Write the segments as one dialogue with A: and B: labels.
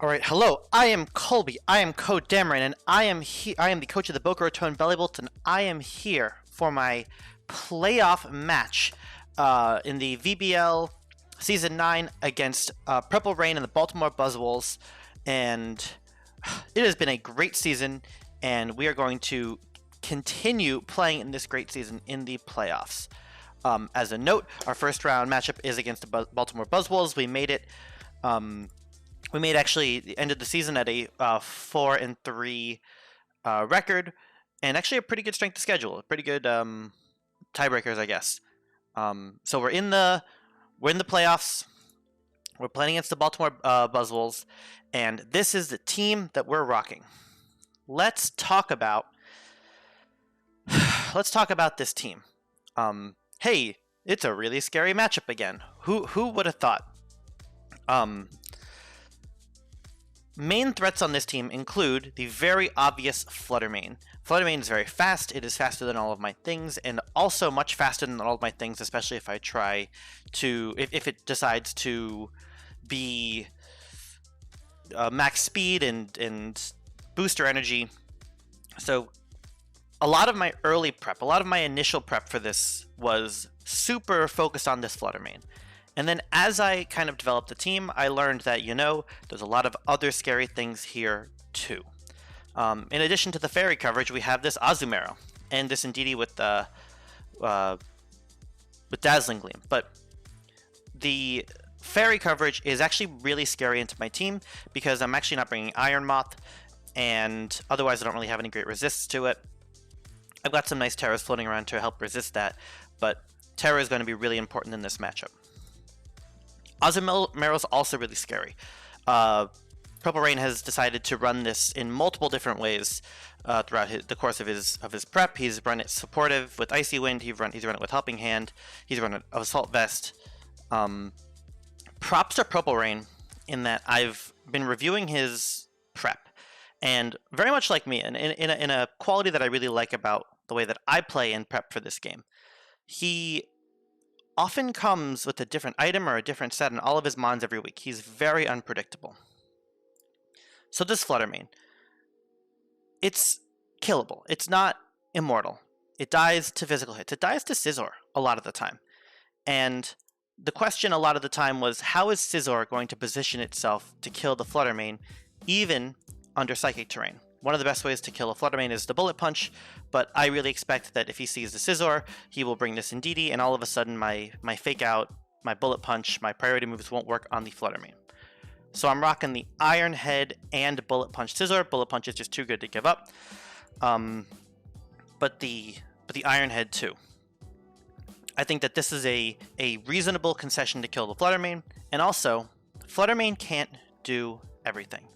A: All right, hello. I am Colby. I am CoDameron, and I am the coach of the Boca Raton Bellibolts, and I am here for my playoff match in the VBL Season 9 against PurpleReign and the Baltimore Buzzwoles. And it has been a great season, and we are going to continue playing in this great season in the playoffs. As a note, our first round matchup is against the Baltimore Buzzwoles. We made it. We made actually the end of the season at a 4-3 record, and actually a pretty good strength of schedule, pretty good tiebreakers, I guess. So we're in the playoffs. We're playing against the Baltimore Buzzwoles, and this is the team that we're rocking. Let's talk about this team. Hey, it's a really scary matchup again. Who would have thought? Main threats on this team include the very obvious PurpleReign. PurpleReign is very fast. It is faster than all of my things, and also much faster than all of my things, especially if I try to, if it decides to be max speed and booster energy. So a lot of my early prep, a lot of my initial prep for this was super focused on this PurpleReign. And then as I kind of developed the team, I learned that, there's a lot of other scary things here too. In addition to the fairy coverage, we have this Azumarill and this Indeedee with Dazzling Gleam. But the fairy coverage is actually really scary into my team because I'm actually not bringing Iron Moth, and otherwise I don't really have any great resists to it. I've got some nice Terras floating around to help resist that, but Terra is going to be really important in this matchup. Azumarill is also really scary. PurpleReign has decided to run this in multiple different ways throughout the course of his prep. He's run it supportive with Icy Wind. He's run it with Helping Hand. He's run it with Assault Vest. Props to PurpleReign in that I've been reviewing his prep, and very much like me, and in a quality that I really like about the way that I play in prep for this game, he often comes with a different item or a different set in all of his mons every week. He's very unpredictable. So this PurpleReign, it's killable. It's not immortal. It dies to physical hits. It dies to Scizor a lot of the time. And the question a lot of the time was, how is Scizor going to position itself to kill the PurpleReign even under Psychic Terrain? One of the best ways to kill a PurpleReign is the Bullet Punch, but I really expect that if he sees the Scizor, he will bring this Indeedee, and all of a sudden my Fake Out, my Bullet Punch, my priority moves won't work on the PurpleReign. So I'm rocking the Iron Head and Bullet Punch Scizor. Bullet Punch is just too good to give up. But the Iron Head too. I think that this is a reasonable concession to kill the PurpleReign, and also, PurpleReign can't do everything.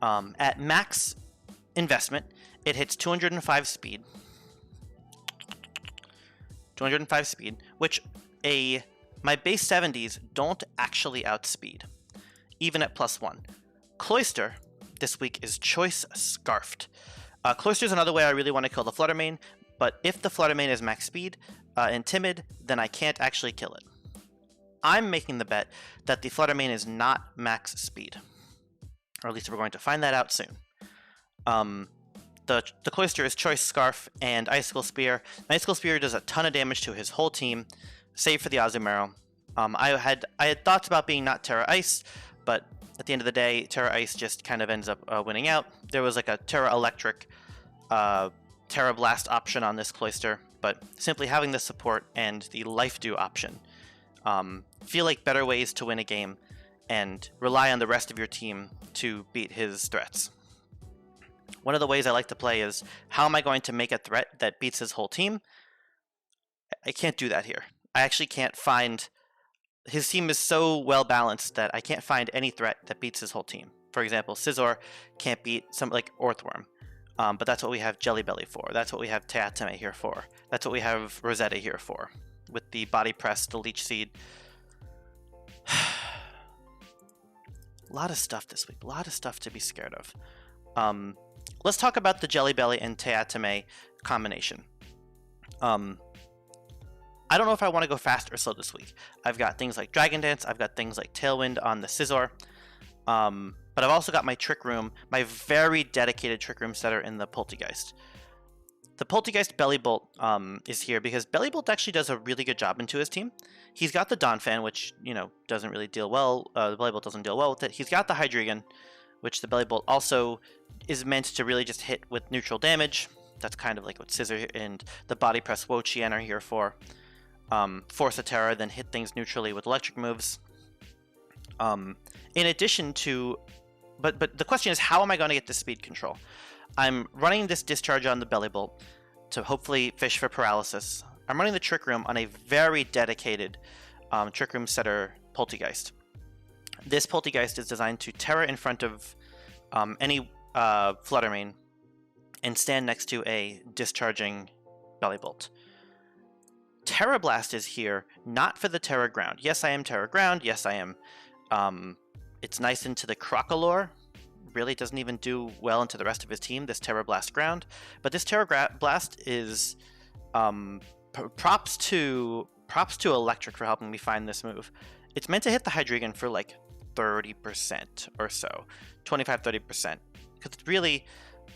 A: At max investment, it hits 205 speed. 205 speed, which my base 70s don't actually outspeed, even at +1. Cloyster this week is Choice Scarfed. Cloyster is another way I really want to kill the PurpleReign, but if the PurpleReign is max speed and timid, then I can't actually kill it. I'm making the bet that the PurpleReign is not max speed, or at least we're going to find that out soon. The Cloyster is Choice Scarf and Icicle Spear. Icicle Spear does a ton of damage to his whole team, save for the Azumarill. I had thoughts about being not Terra Ice, but at the end of the day, Terra Ice just kind of ends up winning out. There was like a Terra Electric, Terra Blast option on this Cloyster, but simply having the support and the Life Dew option feel like better ways to win a game and rely on the rest of your team to beat his threats. One of the ways I like to play is, how am I going to make a threat that beats his whole team? I can't do that here. I actually can't find... His team is so well balanced that I can't find any threat that beats his whole team. For example, Scizor can't beat something like Orthworm, but that's what we have Jelly Belly for. That's what we have Teatame here for. That's what we have Rosetta here for, with the Body Press, the Leech Seed. A lot of stuff this week. A lot of stuff to be scared of. Let's talk about the Jelly Belly and Teatame combination. I don't know if I want to go fast or slow this week. I've got things like Dragon Dance. I've got things like Tailwind on the Scizor. but I've also got my Trick Room, my very dedicated Trick Room setter in the Poltegeist. The Poltegeist Bellibolt is here because Bellibolt actually does a really good job into his team. He's got the Donphan, which, you know, doesn't really deal well. The Bellibolt doesn't deal well with it. He's got the Hydreigon, which the Bellibolt also is meant to really just hit with neutral damage. That's kind of like what Scizor and the Body Press Wo-Chien are here for. Force a Terra, then hit things neutrally with electric moves. In addition to... But the question is, how am I going to get this speed control? I'm running this Discharge on the Bellibolt to hopefully fish for paralysis. I'm running the Trick Room on a very dedicated Trick Room setter Poltegeist. This Poltegeist is designed to Terra in front of any PurpleReign and stand next to a discharging Bellibolt. Terra Blast is here, not for the Terra Ground. Yes, I am Terra Ground. Yes, I am. It's nice into the Crocolore. Really doesn't even do well into the rest of his team, this Terra Blast Ground. But this Terra Blast is props to Electric for helping me find this move. It's meant to hit the Hydreigon for like 30% or so, 25-30%, because really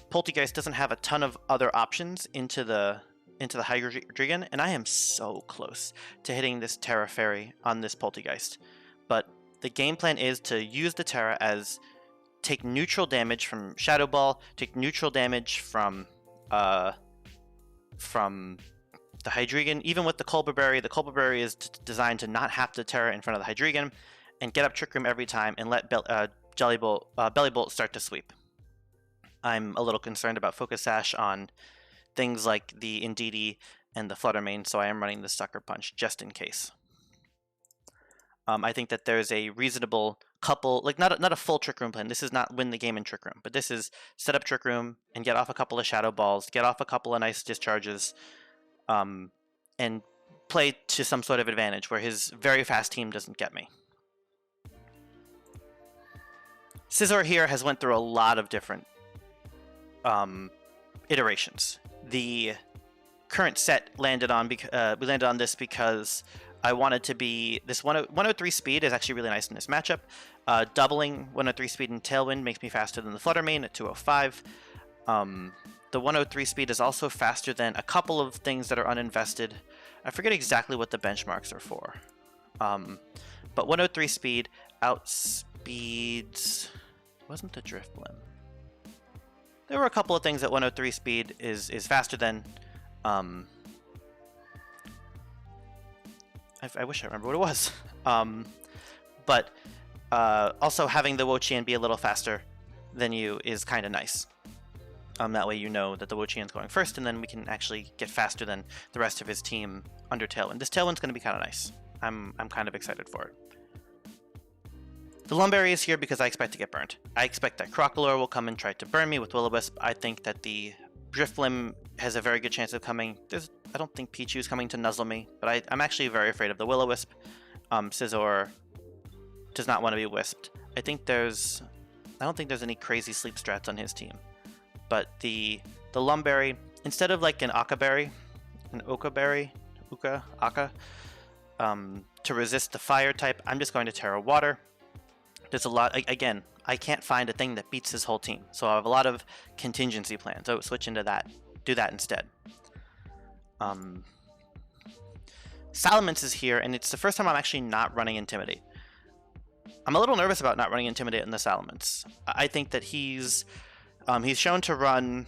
A: Poltegeist doesn't have a ton of other options into the Hydreigon, and I am so close to hitting this Terra Fairy on this Poltegeist. But the game plan is to use the Terra as take neutral damage from Shadow Ball, take neutral damage from the Hydreigon. Even with the Colbur Berry is designed to not have to Terra in front of the Hydreigon, and get up Trick Room every time and let Bellibolt start to sweep. I'm a little concerned about Focus Sash on things like the Indeedee and the PurpleReign, so I am running the Sucker Punch just in case. I think that there's a reasonable couple, like not a full Trick Room plan. This is not win the game in Trick Room, but this is set up Trick Room and get off a couple of Shadow Balls, get off a couple of nice discharges, and play to some sort of advantage where his very fast team doesn't get me. Scizor here has went through a lot of different iterations. The current set landed on we landed on this because I wanted to be this 103 speed is actually really nice in this matchup. Doubling 103 speed in Tailwind makes me faster than the PurpleReign at 205. The 103 speed is also faster than a couple of things that are uninvested. I forget exactly what the benchmarks are for. But 103 speed outspeeds... wasn't the Drifblim. There were a couple of things that 103 speed is faster than. I wish I remember what it was. But also having the Wo-Chien be a little faster than you is kind of nice. That way you know that the Wo-Chien's going first, and then we can actually get faster than the rest of his team under Tailwind. This Tailwind's going to be kind of nice. I'm kind of excited for it. The Lumberry is here because I expect to get burnt. I expect that Crocolore will come and try to burn me with Will-O-Wisp. I think that the Drifblim has a very good chance of coming. I don't think Pichu's coming to nuzzle me, but I'm actually very afraid of the Will-O-Wisp. Scizor does not want to be wisped. I don't think there's any crazy sleep strats on his team. But the Lumberry, instead of like an Akaberry, to resist the fire type, I'm just going to Terra Water. There's a lot, again, I can't find a thing that beats his whole team, so I have a lot of contingency plans. So switch into that, do that instead. Salamence is here, and it's the first time I'm actually not running Intimidate. I'm a little nervous about not running Intimidate in the Salamence. I think that he's shown to run,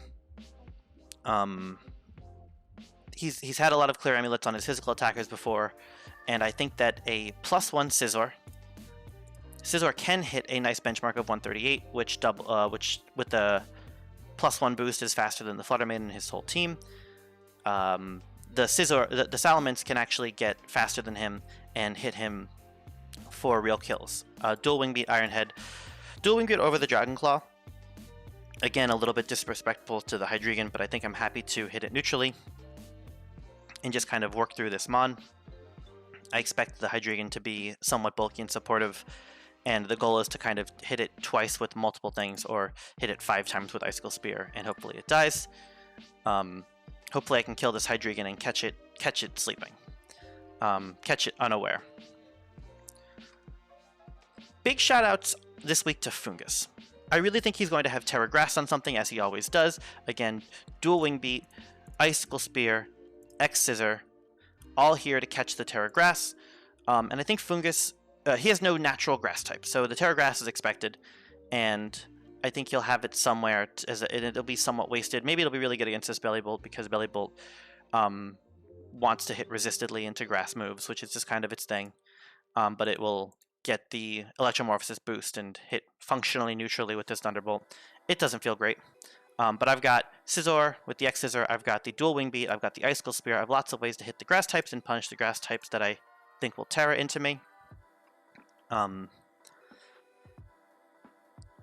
A: he's had a lot of clear amulets on his physical attackers before, and I think that a +1 Scizor can hit a nice benchmark of 138, which with the +1 boost is faster than the PurpleReign and his whole team. The Salamence can actually get faster than him and hit him for real kills. Dual Wing Beat Ironhead. Dual Wing Beat over the Dragon Claw. Again, a little bit disrespectful to the Hydreigon, but I think I'm happy to hit it neutrally and just kind of work through this Mon. I expect the Hydreigon to be somewhat bulky and supportive, and the goal is to kind of hit it twice with multiple things, or hit it 5 times with Icicle Spear, and hopefully it dies. Hopefully I can kill this Hydreigon and catch it sleeping. Catch it unaware. Big shoutouts this week to Fungus. I really think he's going to have Terra Grass on something, as he always does. Again, Dual Wing Beat, Icicle Spear, X Scizor, all here to catch the Terra Grass. And I think Fungus, he has no natural grass type, so the Terra Grass is expected, and I think he'll have it somewhere, it'll be somewhat wasted. Maybe it'll be really good against this Bellibolt, because Bellibolt wants to hit resistedly into grass moves, which is just kind of its thing. But it will get the Electromorphosis boost and hit functionally neutrally with this Thunderbolt. It doesn't feel great. But I've got Scizor with the X Scizor, I've got the Dual Wing Beat, I've got the Icicle Spear, I have lots of ways to hit the grass types and punish the grass types that I think will Terra into me.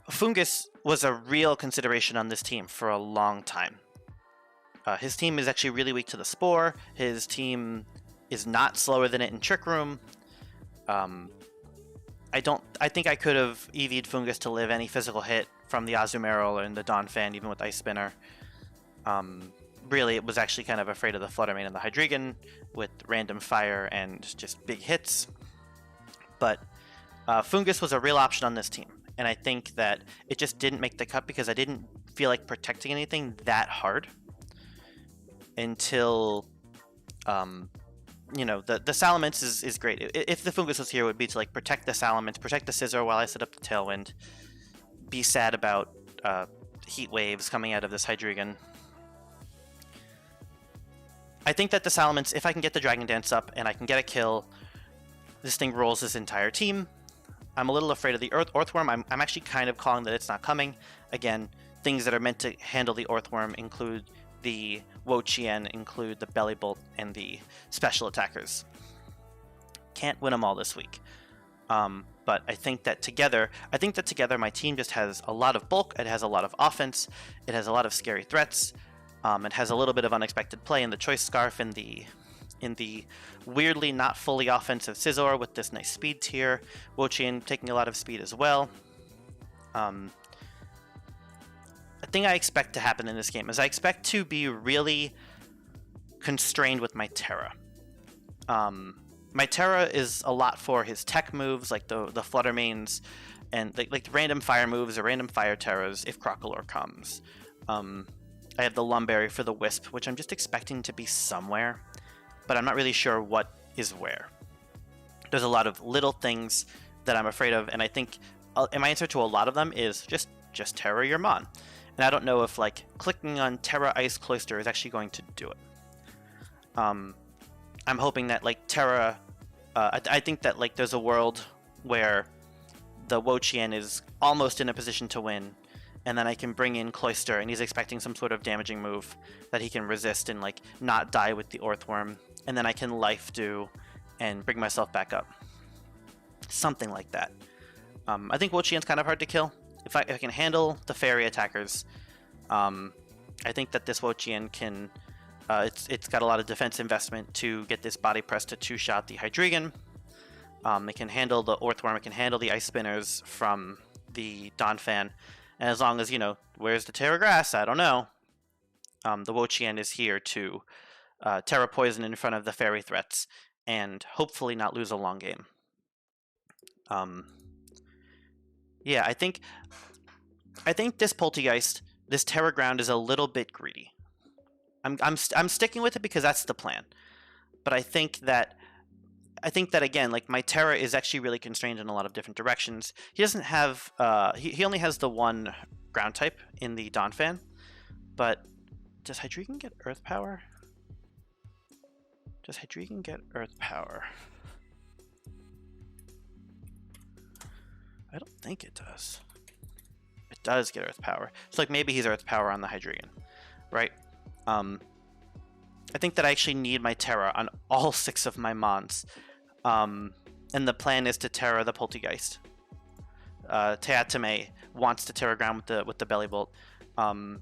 A: Fungus was a real consideration on this team for a long time. His team is actually really weak to the Spore, his team is not slower than it in Trick Room. I think I could have EV'd Fungus to live any physical hit from the Azumarill or in the Donphan, even with Ice Spinner. Really, it was actually kind of afraid of the FlutterMane and the Hydreigon with random fire and just big hits. But Fungus was a real option on this team, and I think that it just didn't make the cut because I didn't feel like protecting anything that hard until you know, the Salamence is great. If the Fungus was here, it would be to like protect the Salamence, protect the Scizor while I set up the Tailwind, be sad about heat waves coming out of this Hydreigon. I think that the Salamence, if I can get the Dragon Dance up and I can get a kill, this thing rolls this entire team. I'm a little afraid of the Earthworm. I'm actually kind of calling that it's not coming. Again, things that are meant to handle the Earthworm include the Wo-Chien, include the Bellibolt, and the special attackers. Can't win them all this week. But I think that together my team just has a lot of bulk, it has a lot of offense, it has a lot of scary threats, it has a little bit of unexpected play in the Choice Scarf, in the weirdly not fully offensive Scizor with this nice speed tier, Wo-Chien taking a lot of speed as well. A thing I expect to happen in this game is I expect to be really constrained with my Terra. My Terra is a lot for his tech moves, like the FlutterManes, and like the random fire moves or random fire Terras if Crocalor comes. I have the Lumberry for the Wisp, which I'm just expecting to be somewhere, but I'm not really sure what is where. There's a lot of little things that I'm afraid of, and I think and my answer to a lot of them is just Terra your Mon. And I don't know if like clicking on Terra Ice Cloister is actually going to do it. I'm hoping that like Terra, I think that like there's a world where the Wo-Chien is almost in a position to win, and then I can bring in Cloister, and he's expecting some sort of damaging move that he can resist and like not die with the Earthworm, and then I can Life Dew and bring myself back up. Something like that. I think Wo-Chien's kind of hard to kill. If I can handle the fairy attackers, I think that this Wo-Chien can. It's got a lot of defense investment to get this body press to two-shot the Hydreigon. It can handle the Earthworm. It can handle the Ice Spinners from the Donphan. And as long as, you know, where's the Terra Grass? I don't know. The Wo-Chien is here to Terra Poison in front of the fairy threats and hopefully not lose a long game. Yeah, I think this Poltegeist, this Terra Ground is a little bit greedy. I'm sticking with it because that's the plan. But I think that again, like my Terra is actually really constrained in a lot of different directions. He doesn't have he only has the one ground type in the Donphan. But does Hydreigon get Earth Power? Does Hydreigon get Earth Power? I don't think it does. It does get Earth Power. So like maybe he's Earth Power on the Hydreigon, right? I think that I actually need my Terra on all 6 of my Mons. And the plan is to Terra the Poltegeist. Teatame wants to Terra Ground with the Bellibolt. The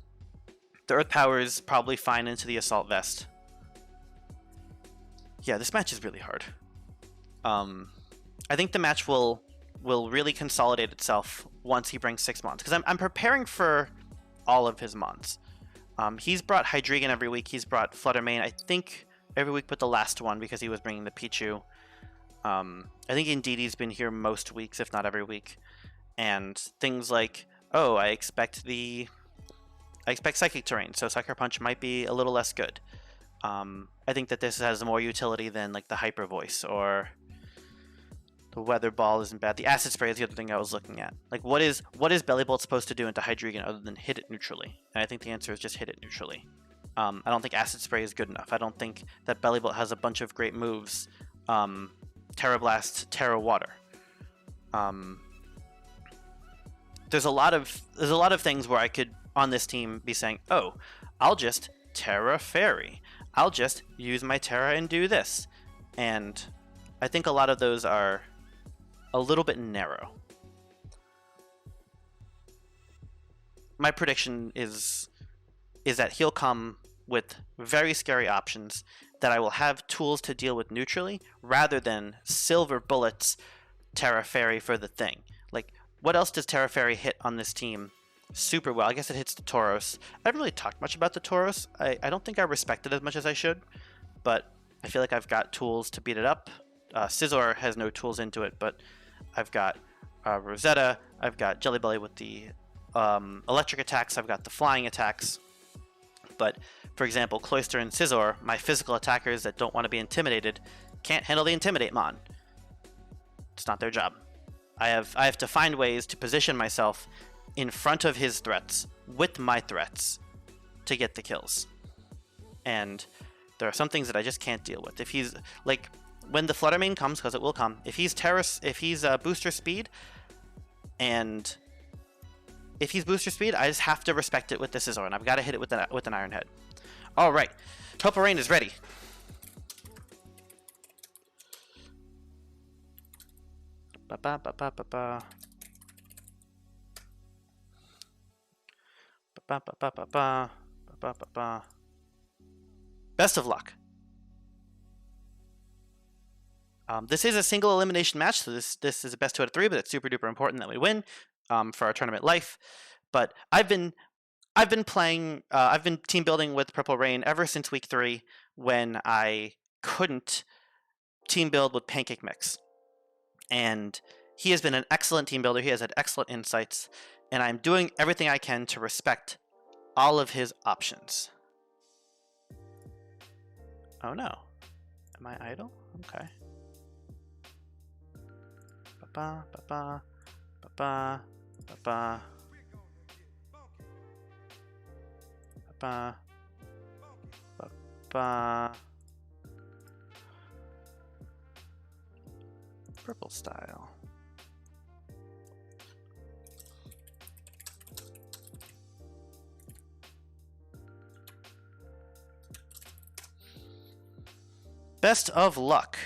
A: Earth Power is probably fine into the Assault Vest. Yeah, this match is really hard. I think the match will really consolidate itself once he brings 6 Mons. Because I'm preparing for all of his Mons. He's brought Hydreigon every week. He's brought FlutterMane, I think, every week but the last one because he was bringing the Pichu. I think Indeedee has been here most weeks, if not every week. And things like oh, I expect Psychic Terrain, so Sucker Punch might be a little less good. I think that this has more utility than like the Hyper Voice, or the Weather Ball isn't bad. The Acid Spray is the other thing I was looking at. Like, what is Bellibolt supposed to do into Hydreigon other than hit it neutrally? And I think the answer is just hit it neutrally. I don't think Acid Spray is good enough. I don't think that Bellibolt has a bunch of great moves. Terra Blast, Terra Water. There's a lot of things where I could on this team be saying, oh, I'll just Terra Fairy. I'll just use my Terra and do this. And I think a lot of those are a little bit narrow. My prediction is that he'll come with very scary options that I will have tools to deal with neutrally, rather than Silver Bullets Terra Fairy for the thing. Like, what else does Terra Fairy hit on this team super well? I guess it hits the Tauros. I haven't really talked much about the Tauros. I don't think I respect it as much as I should, but I feel like I've got tools to beat it up. Scizor has no tools into it, but I've got Rosetta, I've got Jelly Belly with the electric attacks, I've got the flying attacks. But, for example, Cloyster and Scizor, my physical attackers that don't want to be intimidated, can't handle the Intimidate Mon. It's not their job. I have to find ways to position myself in front of his threats, with my threats, to get the kills. And there are some things that I just can't deal with. If he's, like, when the PurpleReign comes, because it will come, if he's booster speed, and if he's booster speed, I just have to respect it with the Scizor, and I've got to hit it with an Iron Head. All right, PurpleReign is ready. Ba ba ba ba ba ba. Ba ba ba ba ba ba ba ba. Best of luck. This is a single elimination match, so this is a best 2 out of 3, but it's super duper important that we win for our tournament life. But I've been team building with PurpleReign ever since week 3, when I couldn't team build with Pancake Mix, and he has been an excellent team builder. He has had excellent insights, and I'm doing everything I can to respect all of his options. Oh no, am I idle? Okay. Ba ba ba ba ba ba ba ba ba ba. Purple style. Best of luck.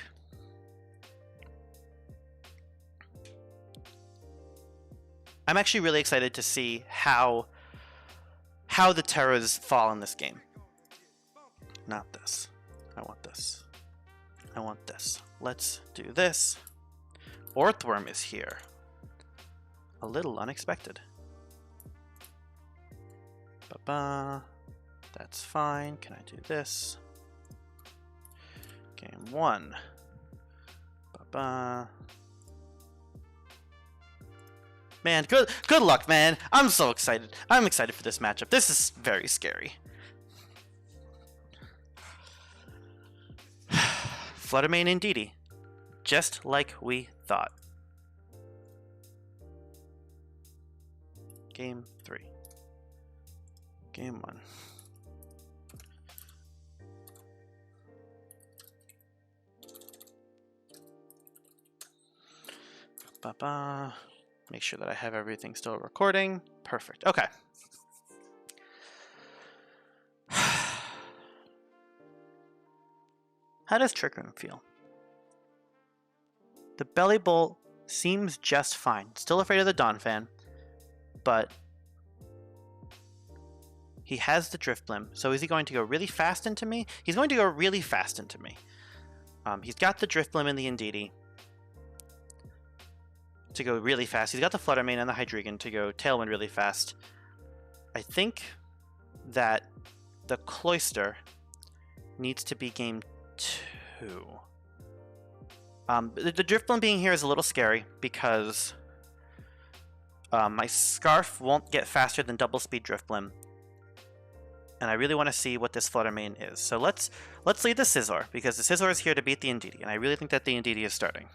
A: I'm actually really excited to see how the Terras fall in this game. Not this. I want this. I want this. Let's do this. Orthworm is here. A little unexpected. Ba-ba. That's fine. Can I do this? Game 1. Ba-ba. Man, good luck, man. I'm so excited. I'm excited for this matchup. This is very scary. PurpleReign and Didi. Just like we thought. Game 3. Game 1. Ba-ba. Make sure that I have everything still recording. Perfect. Okay. How does Trick Room feel? The Bellibolt seems just fine. Still afraid of the Donphan, but he has the Drifblim. So is he going to go really fast into me? He's going to go really fast into me. He's got the Drifblim and the Indeedee to go really fast. He's got the PurpleReign and the Hydreigon to go Tailwind really fast. I think that the Cloyster needs to be game 2. The Drifblim being here is a little scary because My Scarf won't get faster than double speed Drifblim. And I really want to see what this FlutterMane is. So let's lead the Scizor, because the Scizor is here to beat the Indeedee, and I really think that the Indeedee is starting.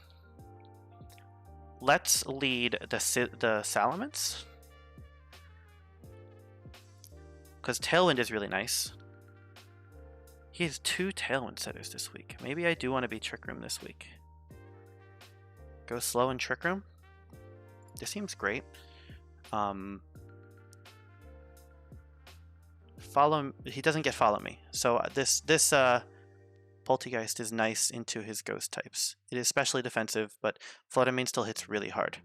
A: Let's lead the Salamence, because Tailwind is really nice. He has 2 Tailwind setters this week. Maybe I do want to be Trick Room this week. Go slow in Trick Room. This seems great. He doesn't get follow me, so this Poltegeist is nice into his ghost types. It is especially defensive, but FlutterMane still hits really hard.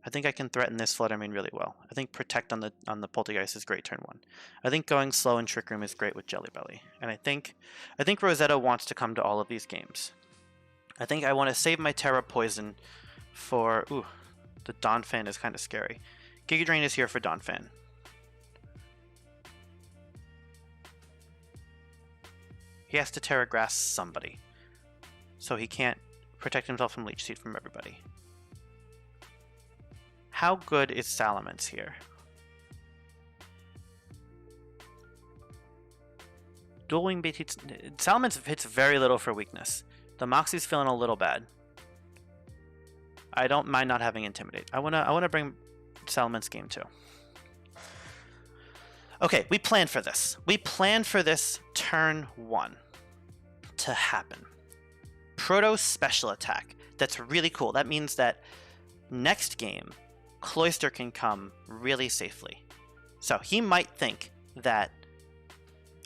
A: I think I can threaten this FlutterMane really well. I think Protect on the Poltegeist is great turn 1. I think going slow in Trick Room is great with Jelly Belly, and I think Rosetta wants to come to all of these games. I think I want to save my Terra Poison for the Donphan is kind of scary. Giga Drain is here for Donphan. He has to Terra Grass somebody, so he can't protect himself from Leech Seed from everybody. How good is Salamence here? Dual Wing Bait hits. Salamence hits very little for weakness. The Moxie's feeling a little bad. I don't mind not having Intimidate. I wanna bring Salamence game 2. Okay, we planned for this. We planned for this turn 1 to happen. Proto Special Attack. That's really cool. That means that next game, Cloyster can come really safely. So he might think that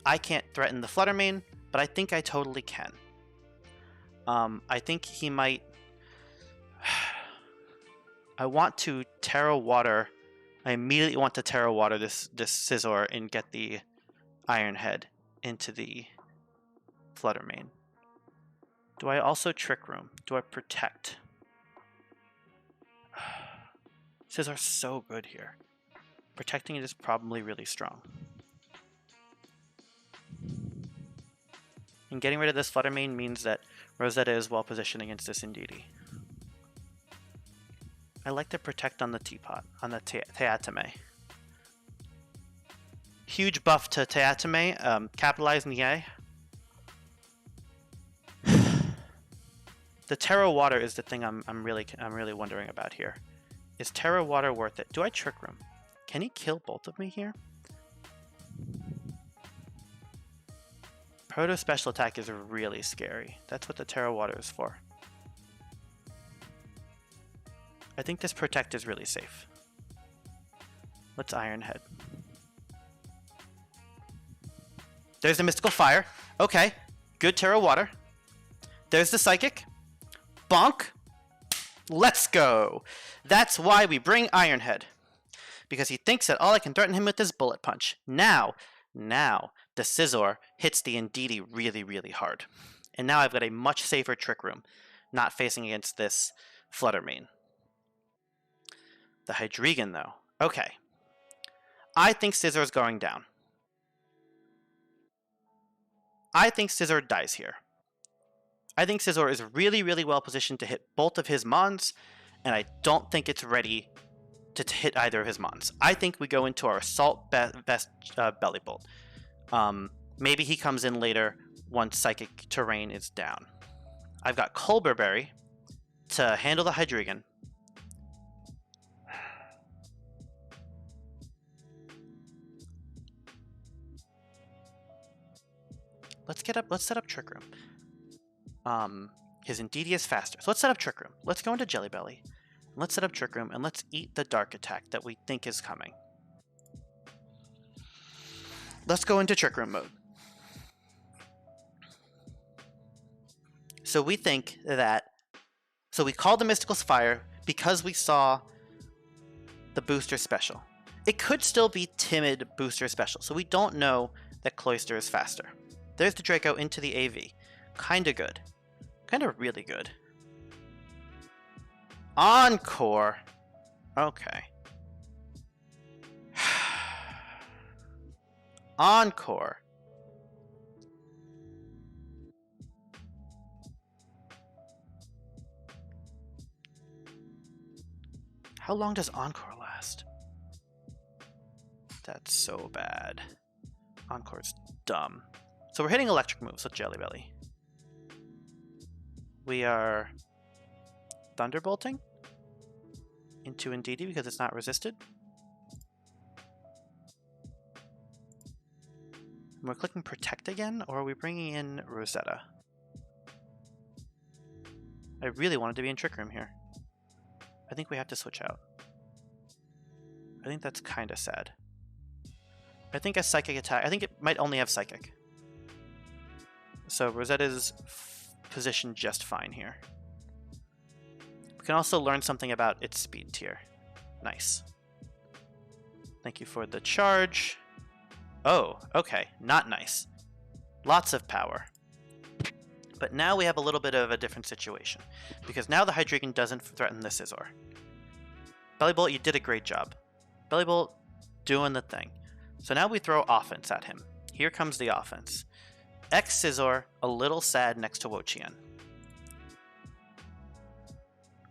A: I can't threaten the FlutterMane, but I think I totally can. I think he might... I want to Terra Water. I immediately want to Terra Water this Scizor and get the Iron Head into the FlutterMane. Do I also Trick Room? Do I Protect? Scizor's so good here. Protecting it is probably really strong. And getting rid of this FlutterMane means that Rosetta is well positioned against this Indeedee. I like to Protect on the Teapot, on the Teatame. Huge buff to Teatame, capitalize Nier. The Terra Water is the thing I'm really wondering about here. Is Terra Water worth it? Do I Trick Room? Can he kill both of me here? Proto Special Attack is really scary. That's what the Terra Water is for. I think this Protect is really safe. Let's Iron Head. There's the Mystical Fire. Okay, good Terra Water. There's the Psychic. Bonk. Let's go. That's why we bring Iron Head. Because he thinks that all I can threaten him with is Bullet Punch. Now, the Scizor hits the Indeedee really, really hard. And now I've got a much safer Trick Room, not facing against this FlutterMane. The Hydreigon, though. Okay. I think Scizor's going down. I think Scizor dies here. I think Scizor is really, really well positioned to hit both of his Mons, and I don't think it's ready to hit either of his Mons. I think we go into our Assault Vest Bellibolt. Maybe he comes in later once Psychic Terrain is down. I've got Colbur Berry to handle the Hydreigon. Let's set up Trick Room. His Indeedee is faster. So let's set up Trick Room. Let's go into Jelly Belly. Let's set up Trick Room and let's eat the Dark Attack that we think is coming. Let's go into Trick Room mode. So we think that... So we called the Mystical Fire because we saw the Booster Special. It could still be Timid Booster Special, so we don't know that Cloyster is faster. There's the Draco into the AV. Kinda good. Kinda really good. Encore! Okay. Encore. How long does Encore last? That's so bad. Encore's dumb. So we're hitting electric moves with Jelly Belly. We are Thunderbolting into Indeedee because it's not resisted. And we're clicking Protect again, or are we bringing in Rosetta? I really wanted to be in Trick Room here. I think we have to switch out. I think that's kind of sad. I think a Psychic attack, I think it might only have Psychic. So Rosetta's positioned just fine here. We can also learn something about its speed tier. Nice. Thank you for the charge. Oh, okay, not nice. Lots of power. But now we have a little bit of a different situation, because now the Hydreigon doesn't threaten the Scizor. Bellibolt, you did a great job. Bellibolt doing the thing. So now we throw offense at him. Here comes the offense. X Scizor, a little sad next to Wo-Chien.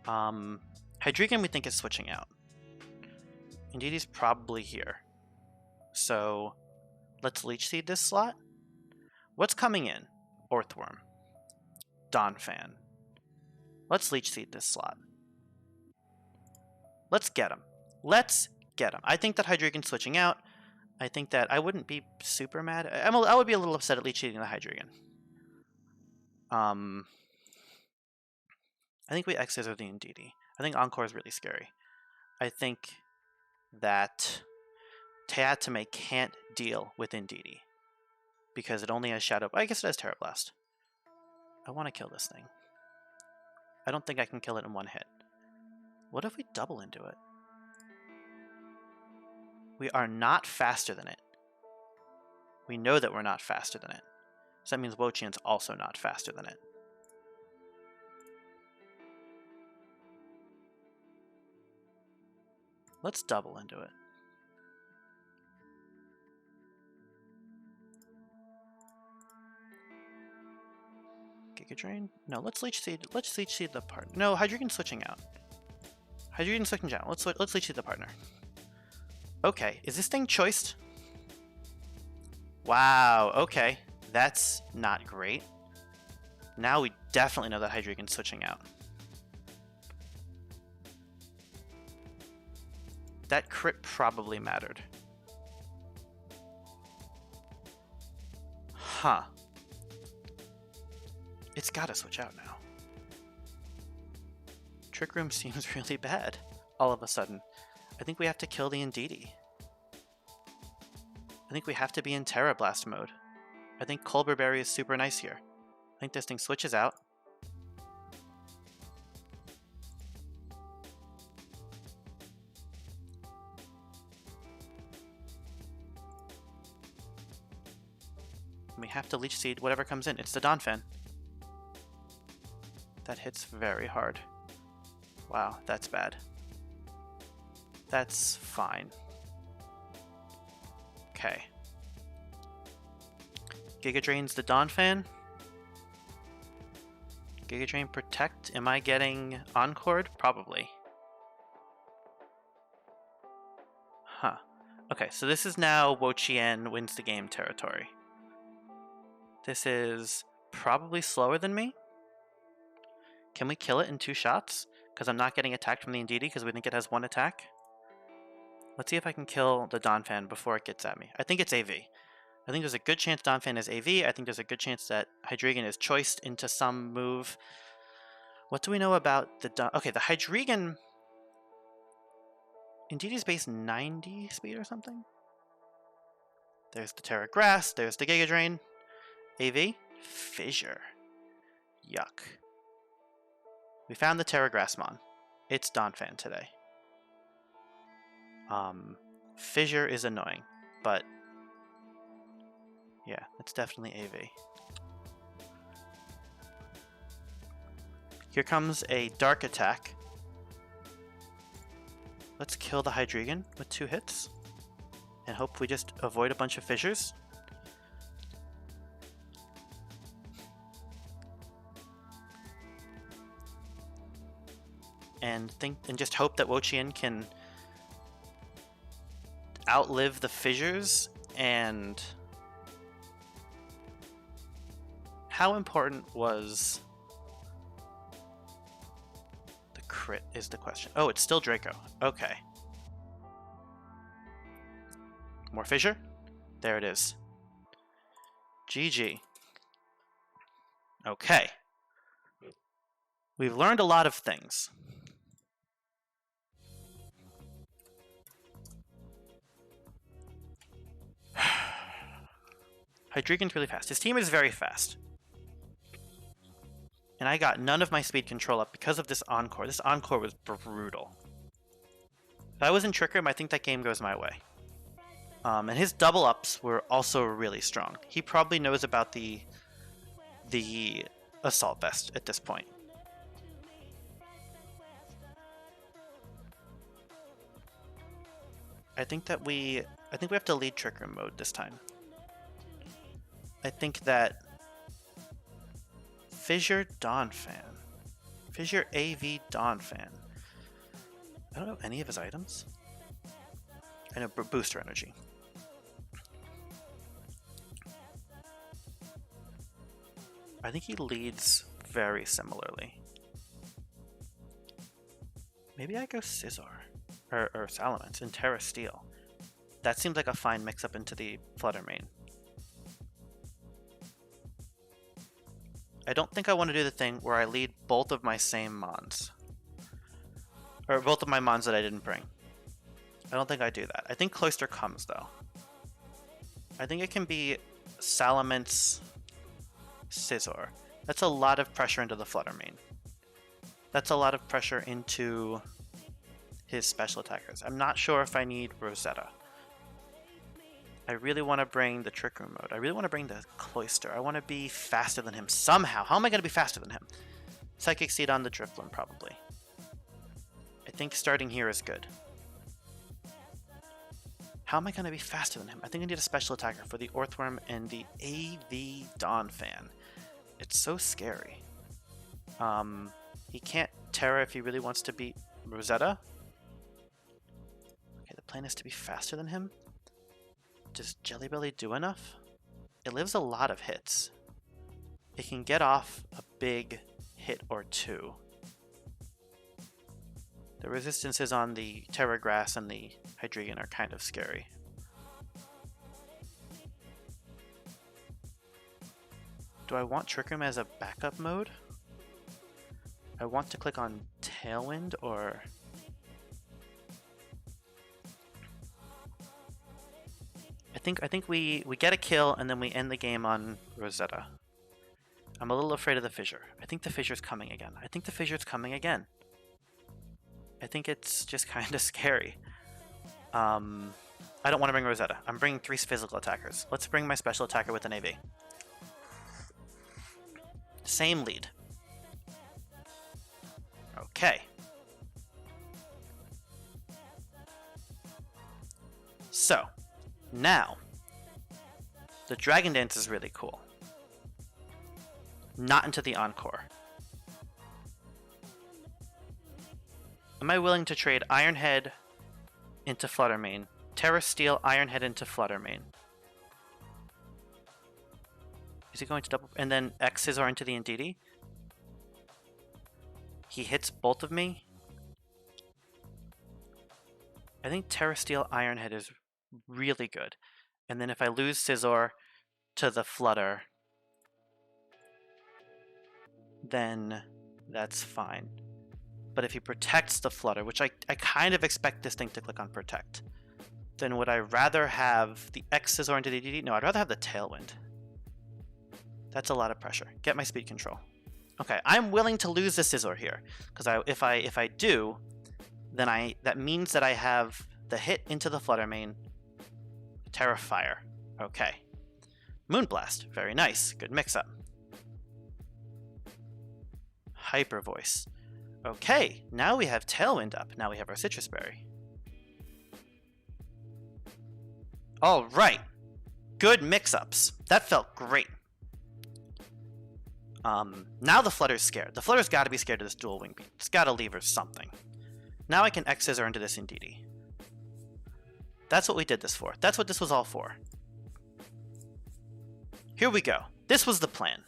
A: Hydreigon we think is switching out. Indeedee's probably here. So let's Leech Seed this slot. What's coming in? Orthworm. Donphan. Let's Leech Seed this slot. Let's get him. Let's get him. I think that Hydreigon's switching out. I think that I wouldn't be super mad. I would be a little upset at Leech Seeding the Hydreigon. I think we X-Scissor the Indeedee. I think Encore is really scary. I think that Teatame can't deal with Indeedee because it only has Shadow. I guess it has Terra Blast. I want to kill this thing. I don't think I can kill it in one hit. What if we double into it? We are not faster than it. We know that we're not faster than it. So that means Wo-Chien's also not faster than it. Let's double into it. Giga Drain? No, let's Leech Seed. Let's Leech Seed the partner. No, Hydreigon's switching out. Hydreigon's switching out. Let's Leech Seed the partner. Okay, is this thing choiced? Wow, okay. That's not great. Now we definitely know that Hydreigon's switching out. That crit probably mattered. Huh. It's gotta switch out now. Trick Room seems really bad all of a sudden. I think we have to kill the Indeedee. I think we have to be in Terra Blast mode. I think Colbur Berry is super nice here. I think this thing switches out. We have to Leech Seed whatever comes in. It's the Donphan. That hits very hard. Wow, that's bad. That's fine. Okay. Giga Drain's the Donphan. Giga Drain Protect. Am I getting Encored? Probably. Huh. Okay, so this is now Wo-Chien wins the game territory. This is probably slower than me. Can we kill it in 2 shots? Because I'm not getting attacked from the Indeedee because we think it has 1 attack. Let's see if I can kill the Donphan before it gets at me. I think it's AV. I think there's a good chance Donphan is AV. I think there's a good chance that Hydreigon is choiced into some move. What do we know about the Okay, the Hydreigon... Indeedee's base 90 speed or something? There's the Terra Grass. There's the Giga Drain. AV? Fissure. Yuck. We found the Terra Grassmon. It's Donphan today. Fissure is annoying, but yeah, it's definitely AV. Here comes a Dark Attack. Let's kill the Hydreigon with 2 hits and hope we just avoid a bunch of fissures. and just hope that Wo-Chien can outlive the fissures. And how important was the crit is the question. Oh, it's still Draco. Okay. More fissure? There it is. GG. Okay. We've learned a lot of things. Hydreigon's really fast. His team is very fast. And I got none of my speed control up because of this Encore. This Encore was brutal. If I was in Trick Room, I think that game goes my way. And his double ups were also really strong. He probably knows about the Assault Vest at this point. I think we have to lead Trick Room mode this time. I think that Fissure Donphan. Fissure AV Donphan. I don't know any of his items. I know Booster Energy. I think he leads very similarly. Maybe I go Scizor. Or Salamence and Terra Steel. That seems like a fine mix-up into the PurpleReign. I don't think I want to do the thing where I lead both of my same Mons. Or both of my Mons that I didn't bring. I don't think I do that. I think Cloyster comes, though. I think it can be Salamence, Scizor. That's a lot of pressure into the PurpleReign. That's a lot of pressure into his special attackers. I'm not sure if I need Rosetta. I really want to bring the Trick Room mode. I really want to bring the Cloyster. I want to be faster than him somehow. How am I going to be faster than him? Psychic Seed on the Drifloon, probably. I think starting here is good. How am I going to be faster than him? I think I need a special attacker for the Orthworm and the AV Donphan. It's so scary. He can't Terra if he really wants to beat Rosetta. Okay, the plan is to be faster than him. Does Jelly Belly do enough? It lives a lot of hits. It can get off a big hit or two. The resistances on the Terra Grass and the Hydreigon are kind of scary. Do I want Trick Room as a backup mode? I want to click on Tailwind or... I think we get a kill and then we end the game on Rosetta. I'm a little afraid of the Fissure. I think the Fissure's coming again. I think it's just kind of scary. I don't want to bring Rosetta. I'm bringing 3 physical attackers. Let's bring my special attacker with an AV. Same lead. Okay. So, now, the Dragon Dance is really cool. Not into the Encore. Am I willing to trade Iron Head into PurpleReign, Terra Steel, Iron Head into PurpleReign? Is he going to double... and then X Scizor into the Indeedee? He hits both of me? I think Terra Steel, Iron Head is really good. And then if I lose Scizor to the Flutter, then that's fine. But if he protects the Flutter, which I kind of expect this thing to click on Protect, then would I rather have the X Scizor into the DD? No, I'd rather have the Tailwind. That's a lot of pressure. Get my speed control. Okay, I'm willing to lose the Scizor here, because if I do, then that means that I have the hit into the PurpleReign, Terra Fire. Okay. Moonblast. Very nice. Good mix-up. Hyper Voice. Okay, now we have Tailwind up. Now we have our Citrus Berry. All right. Good mix-ups. That felt great. Now the Flutter's scared. The Flutter's got to be scared of this dual wing beat. It's got to leave her something. Now I can X Scizor into this Indeedee. That's what we did this for. That's what this was all for. Here we go. This was the plan.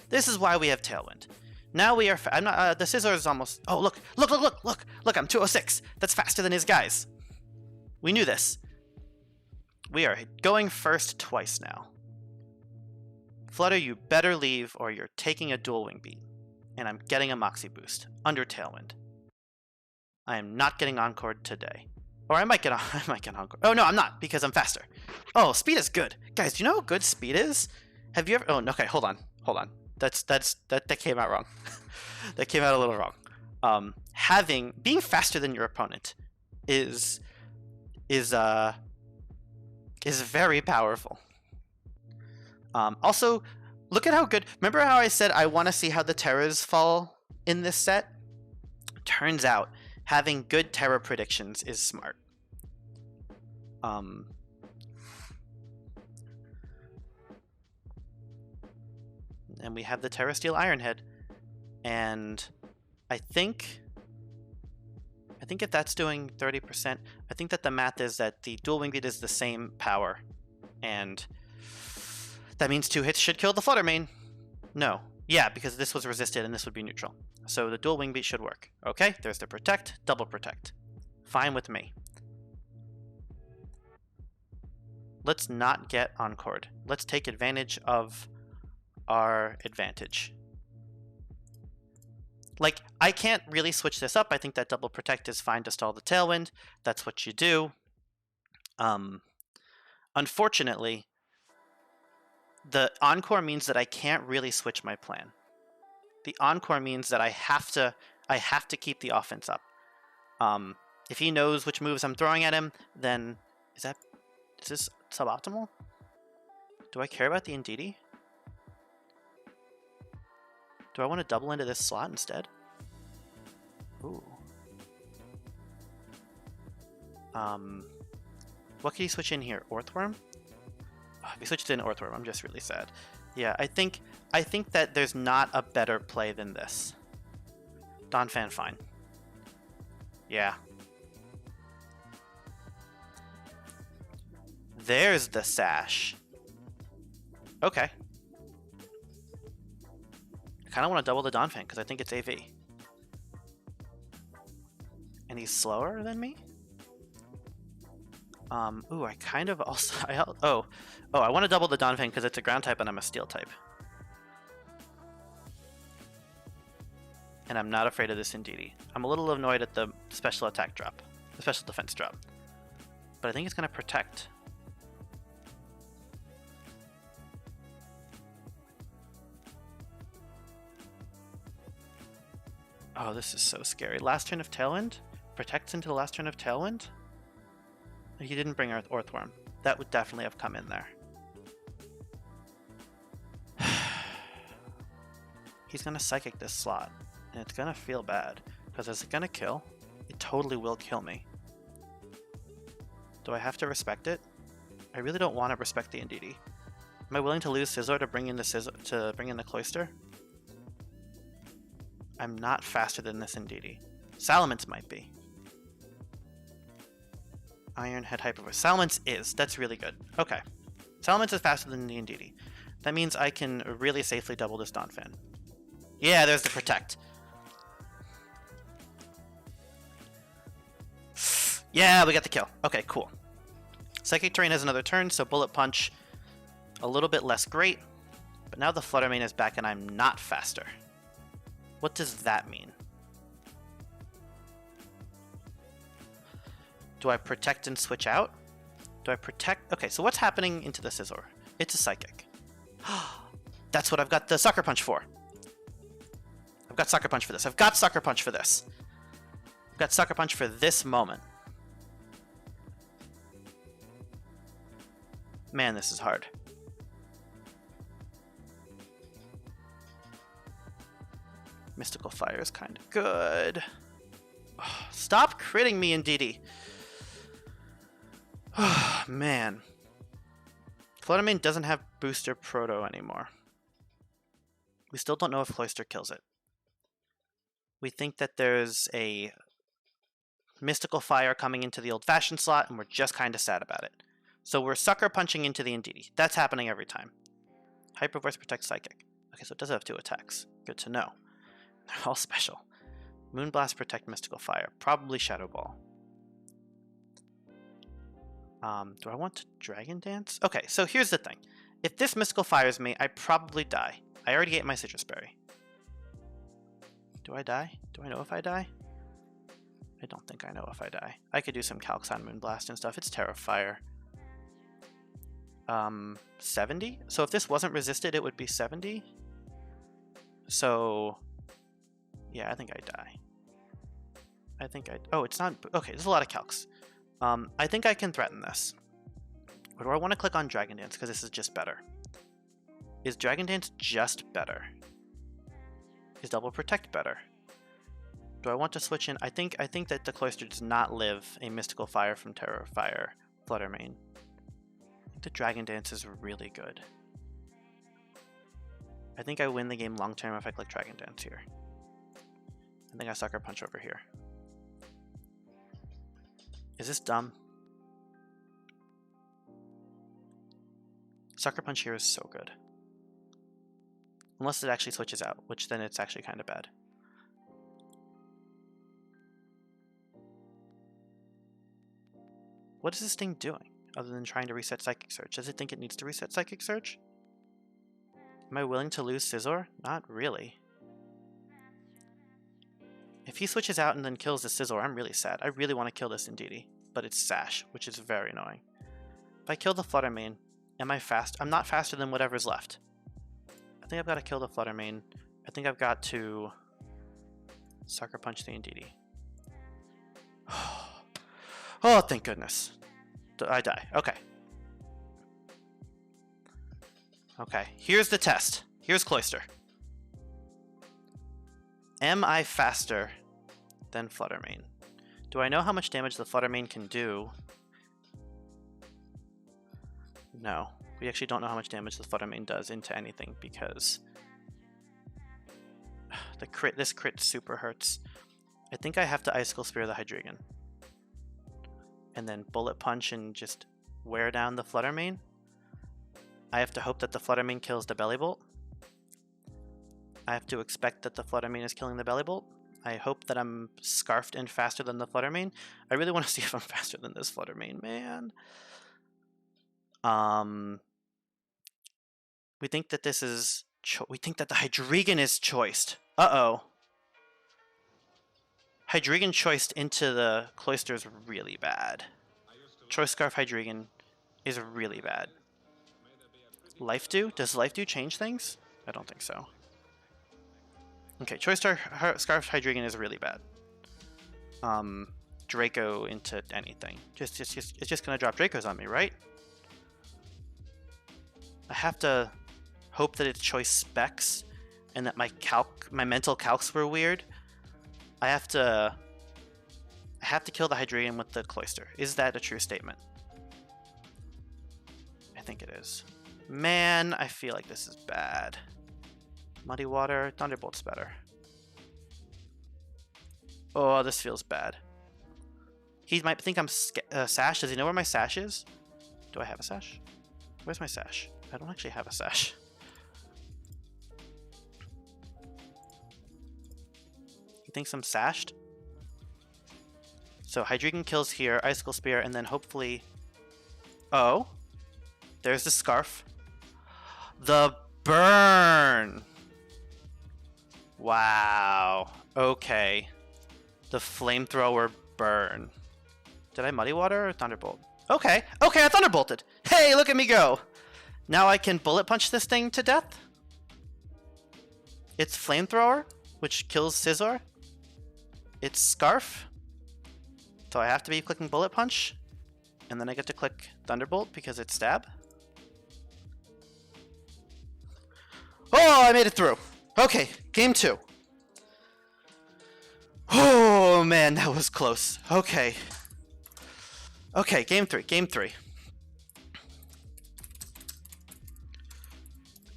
A: This is why we have Tailwind. Now we are... I'm not... the Scizor is almost... Oh, look. Look, look, look, look. Look, I'm 206. That's faster than his guys. We knew this. We are going first twice now. Flutter, you better leave or you're taking a dual wing beat. And I'm getting a Moxie boost under Tailwind. I am not getting Encored today. Or I might get Encored. Oh, no, I'm not, because I'm faster. Oh, speed is good. Guys, do you know how good speed is? Have you ever... Oh, okay, hold on. Hold on. That came out wrong. That came out a little wrong. Being faster than your opponent is very powerful. Also, look at how good... Remember how I said I want to see how the Terras fall in this set? Turns out, having good Terra predictions is smart. And we have the Terra Steel Ironhead. And I think if that's doing 30%, I think that the math is that the dual wing beat is the same power. And that means 2 hits should kill the PurpleReign. No. Yeah, because this was resisted and this would be neutral. So the dual wing beat should work. Okay, there's the protect, double protect. Fine with me. Let's not get Encored. Let's take advantage of our advantage. Like, I can't really switch this up. I think that double protect is fine to stall the Tailwind. That's what you do. Unfortunately, the Encore means that I can't really switch my plan. The Encore means that I have to keep the offense up. If he knows which moves I'm throwing at him, then is this suboptimal? Do I care about the Indeedee? Do I want to double into this slot instead? Ooh. What can you switch in here? Orthworm? Oh, if you switched in Orthworm, I'm just really sad. Yeah, I think that there's not a better play than this. Donphan, fine. Yeah. There's the sash. Okay. I kind of want to double the Donphan because I think it's AV. And he's slower than me? Ooh, I kind of also... I want to double the Donphan because it's a ground type and I'm a steel type. And I'm not afraid of this Indeedee. I'm a little annoyed at the special attack drop. The special defense drop. But I think it's going to protect. Oh, this is so scary. Last turn of Tailwind? Protects into the last turn of Tailwind? He didn't bring Orthworm. That would definitely have come in there. He's going to Psychic this slot. And it's going to feel bad. Because is it going to kill? It totally will kill me. Do I have to respect it? I really don't want to respect the Indeedee. Am I willing to lose Scizor to bring in the Cloyster? I'm not faster than this Indeedee. Salamence might be. Ironhead Hyper. Salamence is. That's really good. Okay. Salamence is faster than the Indeedee. That means I can really safely double this Donphan. Yeah, there's the protect. Yeah, we got the kill. Okay, cool. Psychic Terrain has another turn, so Bullet Punch a little bit less great. But now the PurpleReign is back and I'm not faster. What does that mean? Do I protect and switch out? Do I protect? Okay, so what's happening into the Scizor? It's a Psychic. That's what I've got the Sucker Punch for. I've got Sucker Punch for this. I've got Sucker Punch for this. I've got Sucker Punch for this moment. Man, this is hard. Mystical Fire is kind of good. Oh, stop critting me, Indeedee. Oh, man. PurpleReign doesn't have Booster Proto anymore. We still don't know if Cloyster kills it. We think that there's a Mystical Fire coming into the old-fashioned slot, and we're just kind of sad about it. So we're Sucker Punching into the Indeedee. That's happening every time. Hyper Voice Protect Psychic. Okay, so it does have 2 attacks. Good to know. They're all special. Moonblast Protect Mystical Fire. Probably Shadow Ball. Do I want to Dragon Dance? Okay, so here's the thing. If this Mystical Fires me, I probably die. I already ate my Citrus Berry. Do I die? Do I know if I die? I don't think I know if I die. I could do some calcs on Moonblast and stuff. It's Terra Fire. 70? So if this wasn't resisted, it would be 70. So, yeah, I think I die. I think I... Oh, it's not... Okay, there's a lot of calcs. I think I can threaten this. Or do I want to click on Dragon Dance because this is just better? Is Dragon Dance just better? Is Double Protect better? Do I want to switch in? I think that the Cloyster does not live a Mystical Fire from Terra Fire PurpleReign. I think the Dragon Dance is really good. I think I win the game long term if I click Dragon Dance here. I think I Sucker Punch over here. Is this dumb? Sucker Punch here is so good. Unless it actually switches out, which then it's actually kind of bad. What is this thing doing, other than trying to reset Psychic Surge? Does it think it needs to reset Psychic Surge? Am I willing to lose Scizor? Not really. If he switches out and then kills the Scizor, I'm really sad. I really want to kill this Indeedee, but it's Sash, which is very annoying. If I kill the PurpleReign, am I fast? I'm not faster than whatever's left. I think I've got to kill the PurpleReign. I think I've got to Sucker Punch the Indeedee. Oh, thank goodness. I die. Okay. Okay, here's the test. Here's Cloyster. Am I faster than PurpleReign? Do I know how much damage the PurpleReign can do? No. We actually don't know how much damage the PurpleReign does into anything because this crit super hurts. I think I have to Icicle Spear the Hydreigon. And then Bullet Punch and just wear down the PurpleReign. I have to hope that the PurpleReign kills the Bellibolt. I have to expect that the PurpleReign is killing the Bellibolt. I hope that I'm scarfed and faster than the PurpleReign. I really want to see if I'm faster than this PurpleReign, man. We think that this is... we think that the Hydreigon is choiced. Uh-oh. Hydreigon choiced into the Cloyster is really bad. Choice Scarf Hydreigon is really bad. Life Dew? Does Life Dew change things? I don't think so. Okay, Choice Scarf Hydreigon is really bad. Draco into anything. It's just gonna drop Dracos on me, right? I have to hope that it's Choice Specs and that my mental calcs were weird. I have to kill the Hydreigon with the Cloyster. Is that a true statement? I think it is. Man, I feel like this is bad. Muddy Water, Thunderbolt's better. Oh, this feels bad. He might think I'm Sash. Does he know where my Sash is? Do I have a Sash? Where's my Sash? I don't actually have a Sash. He thinks I'm Sashed. So Hydreigon kills here, Icicle Spear, and then hopefully... Oh! There's the Scarf. The burn! Wow. Okay. The Flamethrower burn. Did I Muddy Water or Thunderbolt? Okay. Okay, I Thunderbolted! Hey, look at me go! Now I can Bullet Punch this thing to death? It's Flamethrower, which kills Scizor. It's Scarf. So I have to be clicking Bullet Punch. And then I get to click Thunderbolt because it's Stab. Oh, I made it through. Okay, game 2. Oh, man, that was close. Okay. Okay, game 3. Game 3.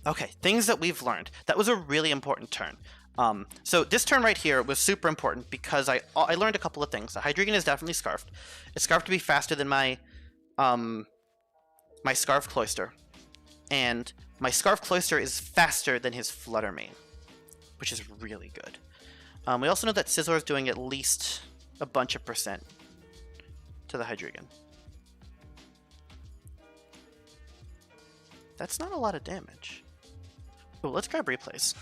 A: Okay, things that we've learned. That was a really important turn. So this turn right here was super important because I learned a couple of things. The Hydreigon is definitely Scarfed. It's Scarfed to be faster than my my Scarf Cloyster. And my Scarf Cloyster is faster than his Fluttermane, which is really good. We also know that Scizor is doing at least a bunch of percent to the Hydreigon. That's not a lot of damage. Oh, let's grab replays.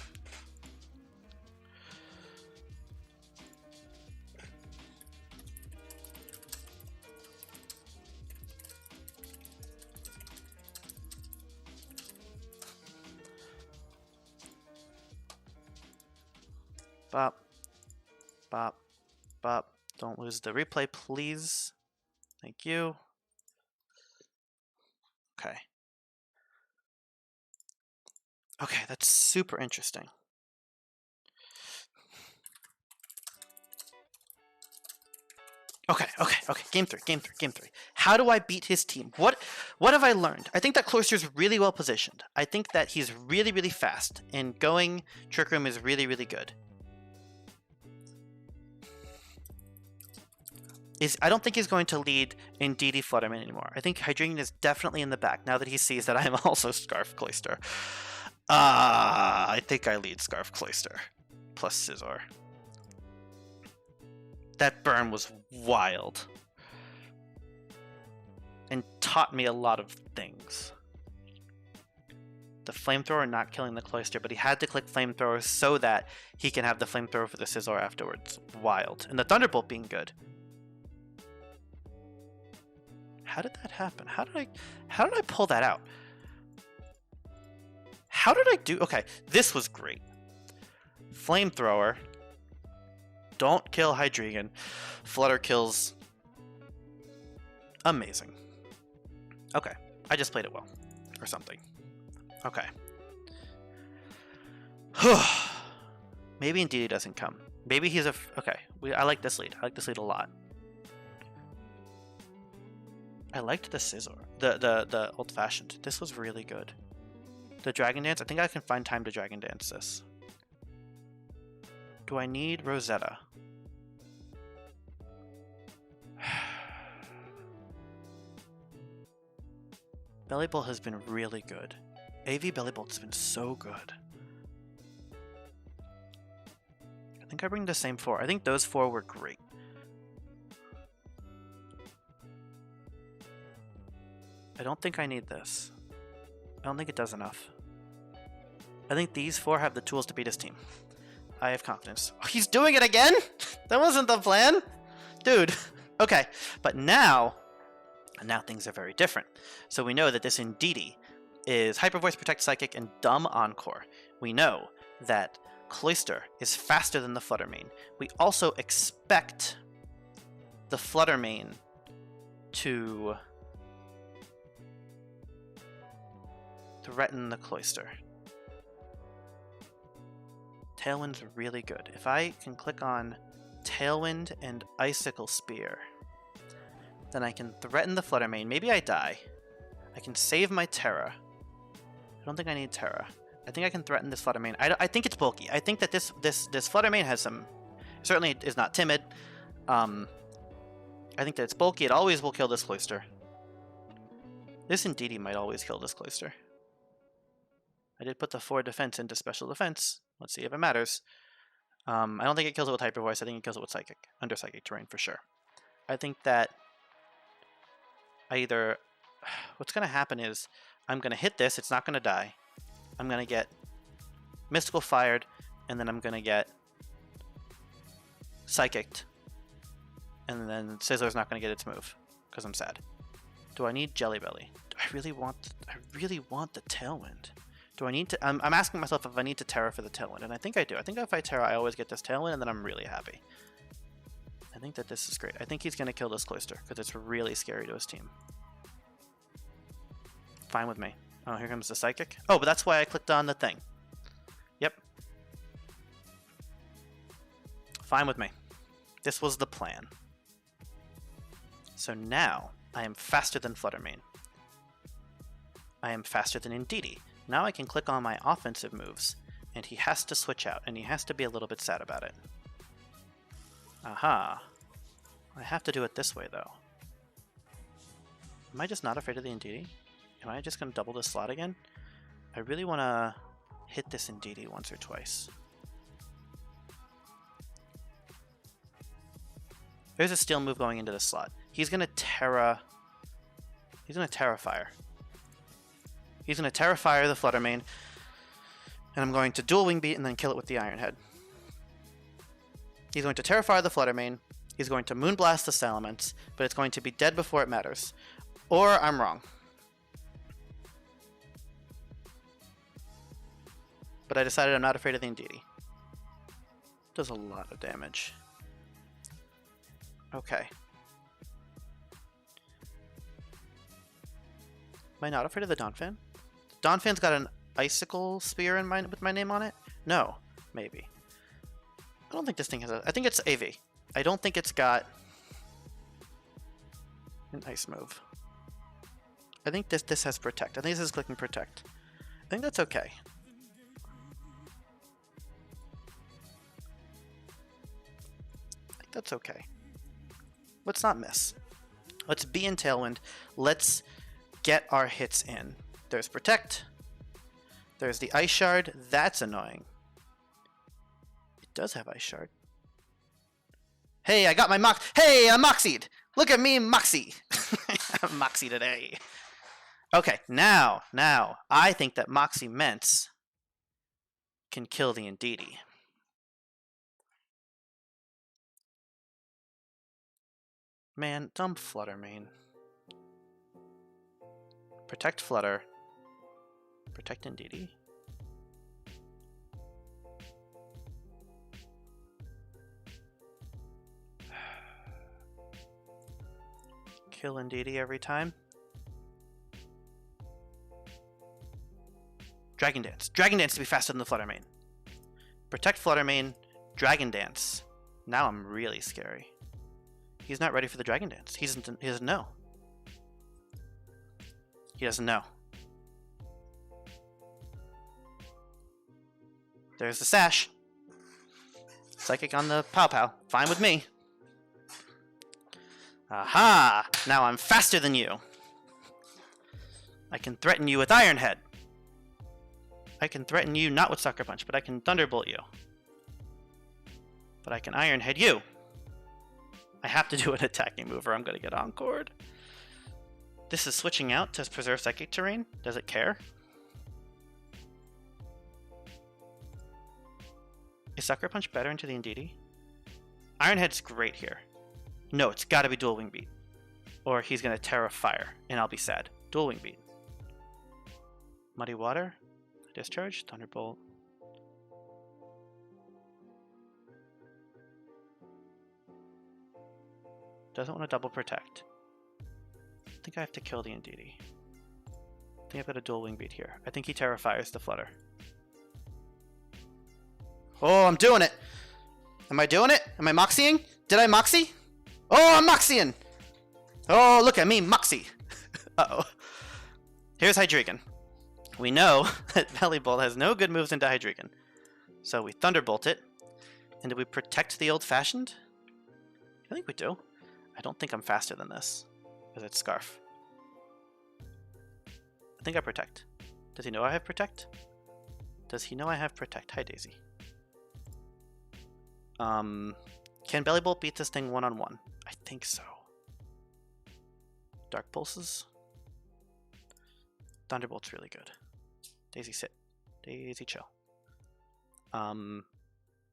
A: Bop. Bop. Bop. Don't lose the replay, please. Thank you. Okay. Okay, that's super interesting. Okay. Game three. How do I beat his team? What have I learned? I think that Cloyster's really well positioned. I think that he's really, really fast, and going Trick Room is really, really good. I don't think he's going to lead in DD Fluttermane anymore. I think Hydreigon is definitely in the back now that he sees that I am also Scarf Cloyster. I think I lead Scarf Cloyster plus Scizor. That burn was wild and taught me a lot of things. The Flamethrower not killing the Cloyster, but he had to click Flamethrower so that he can have the Flamethrower for the Scizor afterwards. Wild. And the Thunderbolt being good. How did that happen? How did I pull that out? How did I do? Okay, this was great. Flamethrower. Don't kill Hydreigon. Flutter kills. Amazing. Okay, I just played it well. Or something. Okay. Maybe Indeedee doesn't come. Maybe he's a... Okay, I like this lead. I like this lead a lot. I liked the Scizor. The old-fashioned. This was really good. The Dragon Dance, I think I can find time to Dragon Dance this. Do I need Rosetta? Bellibolt has been really good. AV Bellibolt's been so good. I think I bring the same 4. I think those 4 were great. I don't think I need this. I don't think it does enough. I think these 4 have the tools to beat his team. I have confidence. Oh, he's doing it again? That wasn't the plan. Dude. Okay. But now things are very different. So we know that this Indeedee is Hyper Voice, Protect Psychic, and Dumb Encore. We know that Cloyster is faster than the Fluttermane. We also expect the Fluttermane to threaten the Cloyster. Tailwind's really good. If I can click on Tailwind and Icicle Spear, then I can threaten the Fluttermane. Maybe I die. I can save my Terra. I don't think I need Terra. I think I can threaten this Fluttermane. I think it's bulky. I think that this Fluttermane has some... Certainly is not timid. I think that it's bulky. It always will kill this Cloyster. This Indeedee might always kill this Cloyster. I did put the 4 defense into special defense. Let's see if it matters. I don't think it kills it with Hyper Voice. I think it kills it with Psychic. Under Psychic Terrain for sure. I think that I either... What's going to happen is I'm going to hit this. It's not going to die. I'm going to get Mystical Fired, and then I'm going to get Psychicked. And then Scizor's not going to get its move because I'm sad. Do I need Jelly Belly? I really want the Tailwind. Do I need to... I'm asking myself if I need to Terra for the Tailwind, and I think I do. I think if I Terra, I always get this Tailwind, and then I'm really happy. I think that this is great. I think he's going to kill this Cloyster, because it's really scary to his team. Fine with me. Oh, here comes the Psychic. Oh, but that's why I clicked on the thing. Yep. Fine with me. This was the plan. So now, I am faster than Fluttermane. I am faster than Indeedee. Now I can click on my offensive moves And he has to switch out, and he has to be a little bit sad about it. Aha. I have to do it this way, though. Am I just not afraid of the Indeedee? Am I just going to double this slot again? I really want to hit this Indeedee once or twice. There's a Steel move going into the slot. He's going to Terra... He's going to Terrafire. He's going to Terrafire the PurpleReign. And I'm going to Dual Wing Beat and then kill it with the Iron Head. He's going to Terrafire the PurpleReign. He's going to Moonblast the Salamence. But it's going to be dead before it matters. Or I'm wrong. But I decided I'm not afraid of the Indeedee. Does a lot of damage. Okay. Am I not afraid of the Donphan? Donphan's got an Icicle Spear in with my name on it? No. Maybe. I don't think this thing has a... I think it's AV. I don't think it's got an Ice move. I think this has Protect. I think this is clicking Protect. I think that's okay. I think that's okay. Let's not miss. Let's be in Tailwind. Let's get our hits in. There's Protect. There's the Ice Shard. That's annoying. It does have Ice Shard. Hey, I got my Mox. Hey, I'm Moxied. Look at me, Moxie. I'm Moxie today. Okay, now, I think that Moxie Mence can kill the Indeedee. Man, dumb PurpleReign. Protect Flutter. Protect Indeedee. Kill Indeedee every time. Dragon Dance. Dragon Dance to be faster than the PurpleReign. Protect PurpleReign. Dragon Dance. Now I'm really scary. He's not ready for the Dragon Dance. He doesn't know. He doesn't know. There's the Sash. Psychic on the Pow Pow. Fine with me. Aha! Now I'm faster than you. I can threaten you with Iron Head. I can threaten you not with Sucker Punch, but I can Thunderbolt you. But I can Iron Head you. I have to do an attacking move or I'm going to get encored. This is switching out to preserve Psychic Terrain. Does it care? Is Sucker Punch better into the Indeedee? Iron Head's great here. No, it's got to be Dual Wing Beat. Or he's going to Terra Fire, and I'll be sad. Dual Wing Beat. Muddy Water. Discharge. Thunderbolt. Doesn't want to double protect. I think I have to kill the Indeedee. I think I've got a Dual Wing Beat here. I think he Terra Fires the Flutter. Oh, I'm doing it! Am I doing it? Am I Moxieing? Did I Moxie? Oh, I'm Moxieing! Oh, look at me, Moxie! Uh-oh. Here's Hydreigon. We know that Bellibolt has no good moves into Hydreigon. So we Thunderbolt it. And do we protect the old-fashioned? I think we do. I don't think I'm faster than this. Because it's Scarf. I think I Protect. Does he know I have Protect? Does he know I have Protect? Hi, Daisy. Can Bellibolt beat this thing one-on-one? I think so. Dark Pulses. Thunderbolt's really good. Daisy sit. Daisy chill.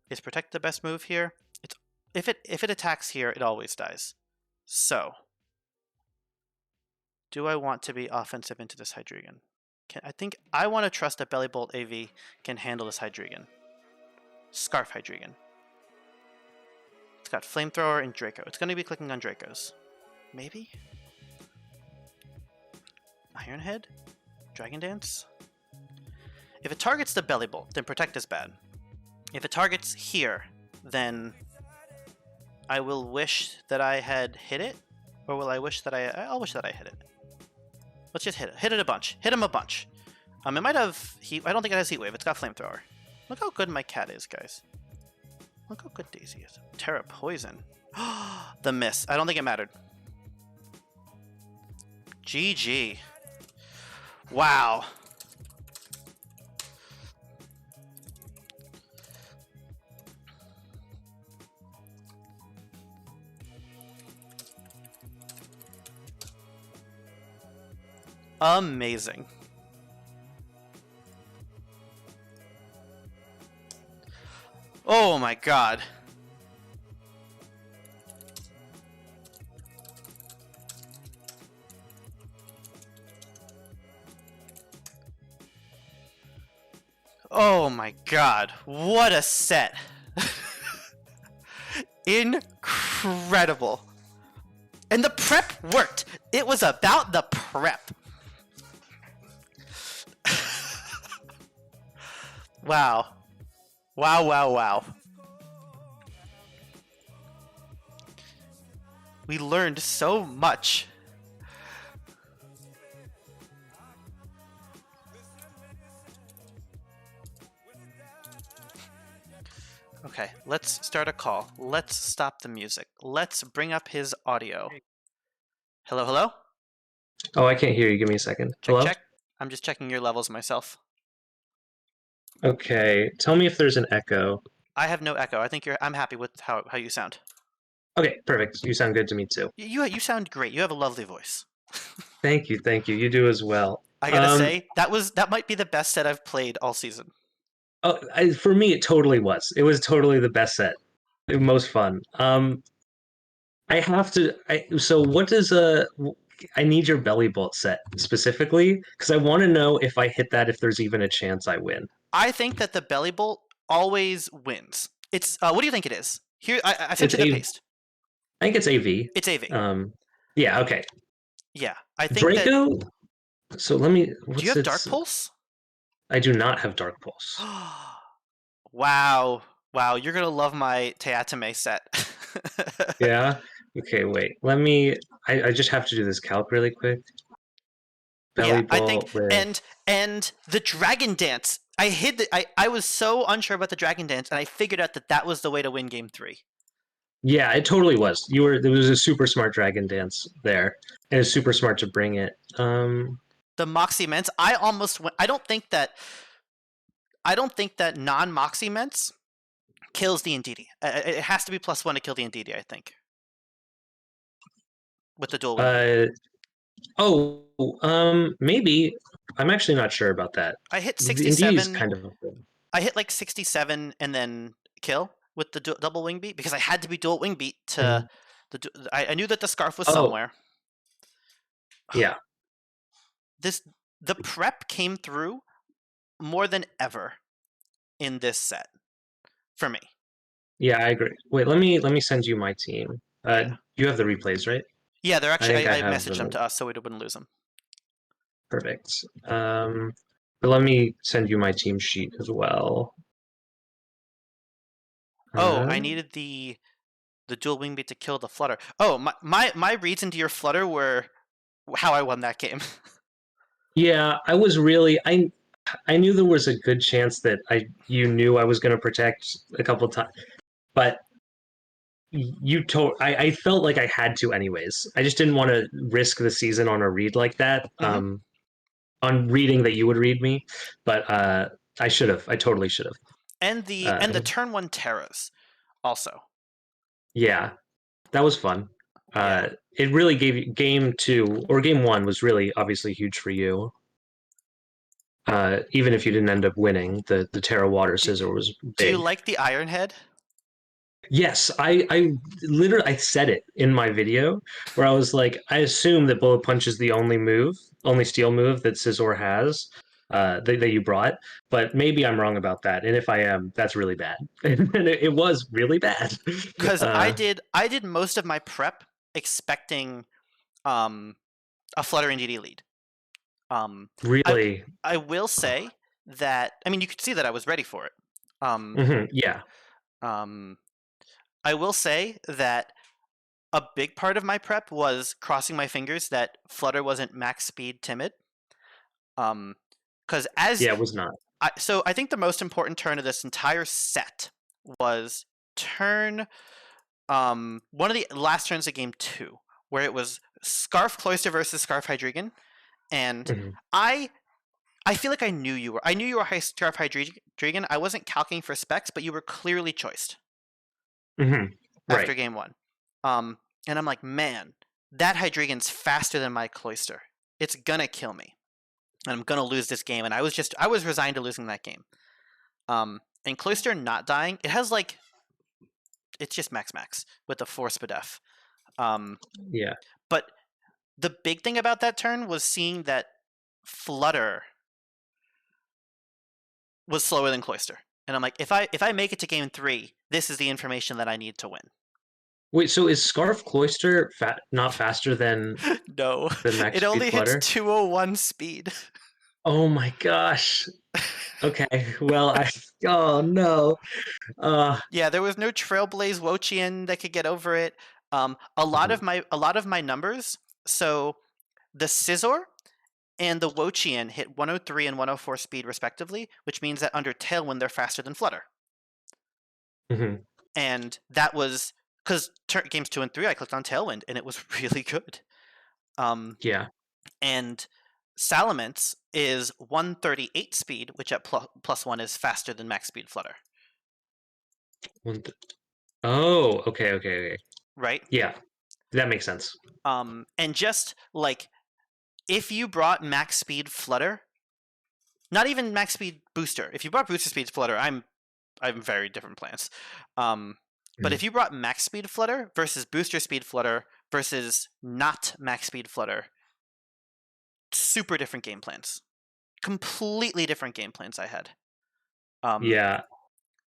A: Is Protect the best move here? It's if it attacks here, it always dies. So, do I want to be offensive into this Hydreigon? I think I want to trust that Bellibolt AV can handle this Hydreigon. Scarf Hydreigon. It's got Flamethrower and Draco. It's going to be clicking on Dracos. Maybe? Iron Head? Dragon Dance? If it targets the Bellibolt, then Protect is bad. If it targets here, then I will wish that I had hit it, or will I wish that I'll wish that I hit it. Let's just hit it. Hit it a bunch. Hit him a bunch. It might have heat. I don't think it has Heat Wave. It's got Flamethrower. Look how good my cat is, guys. Look how good Daisy is. Terra Poison. The miss. I don't think it mattered. GG. Wow. Amazing. Oh my god. Oh my god. What a set. Incredible. And the prep worked. It was about the prep. Wow. Wow, wow, wow. We learned so much. Okay, let's start a call. Let's stop the music. Let's bring up his audio. Hello, hello?
B: Oh, I can't hear you. Give me a second.
A: Check,
B: Hello?
A: check. I'm just checking your levels myself.
B: Okay. Tell me if there's an echo.
A: I have no echo. I think I'm happy with how you sound.
B: Okay, perfect. You sound good to me too.
A: You sound great. You have a lovely voice.
B: Thank you, thank you. You do as well.
A: I gotta say, that might be the best set I've played all season.
B: For me, it totally was. It was totally the best set. The most fun. I have to. So what does I need your belly bolt set specifically because I want to know if I hit that, if there's even a chance I win.
A: I think that the belly bolt always wins. It's what do you think it is? Here, I sent
B: It's
A: you the
B: A.
A: paste.
B: I think it's AV.
A: It's AV.
B: Yeah. Okay.
A: Yeah, I think
B: Draco.
A: that.
B: So let me.
A: Do you have Dark Pulse?
B: I do not have Dark Pulse.
A: Wow. Wow, you're gonna love my Teatame set.
B: Yeah. Okay, wait. Let me. I just have to do this calc really quick. Belly
A: Yeah, I
B: bolt
A: think
B: with.
A: and the Dragon Dance. I was so unsure about the Dragon Dance, and I figured out that was the way to win Game 3.
B: Yeah, it totally was. There was a super smart dragon dance there, and it's super smart to bring it.
A: The Moxie Ments. I almost went. I don't think that non-Moxie Ments kills the Indeedee. It has to be +1 to kill the Indeedee, I think. With the dual wing.
B: Maybe. I'm actually not sure about that.
A: I hit
B: Indeed is
A: 67.
B: kind of.
A: I hit like 67 and then kill with the double wing beat because I had to be dual wing beat to I knew that the scarf was somewhere.
B: Yeah.
A: The prep came through more than ever in this set for me.
B: Yeah, I agree. Wait, let me send you my team.
A: Yeah.
B: You have the replays, right?
A: Yeah, they're actually. I
B: have
A: messaged them to us so we wouldn't lose them.
B: Perfect. But let me send you my team sheet as well.
A: Oh, I needed the dual wing beat to kill the flutter. Oh, my reads into your flutter were how I won that game.
B: Yeah, I was really I knew there was a good chance that you knew I was going to protect a couple times, but I felt like I had to anyways. I just didn't want to risk the season on a read like that.
A: Mm-hmm.
B: On reading that you would read me, but I should have. I totally should have.
A: And the turn 1 Terras also.
B: Yeah, that was fun.
A: Yeah.
B: It really gave you game 2 or game 1 was really obviously huge for you. Even if you didn't end up winning, the Terra Water Scizor was big.
A: Do you like the Iron Head?
B: Yes, I literally I said it in my video where I was like, I assume that Bullet Punch is the only steel move that Scizor has that you brought, but maybe I'm wrong about that. And if I am, that's really bad. And it was really bad.
A: Because I did most of my prep expecting a Flutter and DD lead.
B: Really?
A: I will say that you could see that I was ready for it.
B: Yeah.
A: I will say that a big part of my prep was crossing my fingers that Flutter wasn't max speed timid. Because
B: it was not.
A: So I think the most important turn of this entire set was turn one of the last turns of game 2, where it was Scarf Cloyster versus Scarf Hydreigon, and
B: Mhm.
A: I feel like I knew you were. I knew you were Scarf Hydreigon. I wasn't calculating for specs, but you were clearly choiced
B: Mhm.
A: after
B: Right.
A: game 1. And I'm like, man, that Hydreigon's faster than my Cloyster. It's gonna kill me, and I'm gonna lose this game. And I was resigned to losing that game. And Cloyster not dying, it has like, it's just max with the 4 Spadef.
B: Yeah.
A: But the big thing about that turn was seeing that Flutter was slower than Cloyster. And I'm like, if I make it to game 3, this is the information that I need to win.
B: Wait, so is Scarf Cloyster not faster
A: No,
B: than Max
A: it
B: Speed
A: only hits
B: Flutter?
A: 201 speed.
B: Oh my gosh. Okay. Well, oh no. Uh
A: Yeah, there was no Trailblaze Wochian that could get over it. A lot
B: mhm.
A: of my numbers. So the Scizor and the Wochian hit 103 and 104 speed respectively, which means that under Tailwind they're faster than Flutter.
B: Mhm.
A: And that was because games 2 and 3 I clicked on Tailwind and it was really good.
B: Yeah.
A: And Salamence is 138 speed, which at +1 is faster than max speed Flutter.
B: Oh, okay.
A: Right?
B: Yeah. That makes sense.
A: And just like if you brought max speed Flutter, not even max speed booster. If you brought booster speed Flutter, I'm very different plans. But if
B: Mhm.
A: you brought max speed Flutter versus booster speed Flutter versus not max speed Flutter, super different game plans. Completely different game plans I had. Um,
B: Yeah.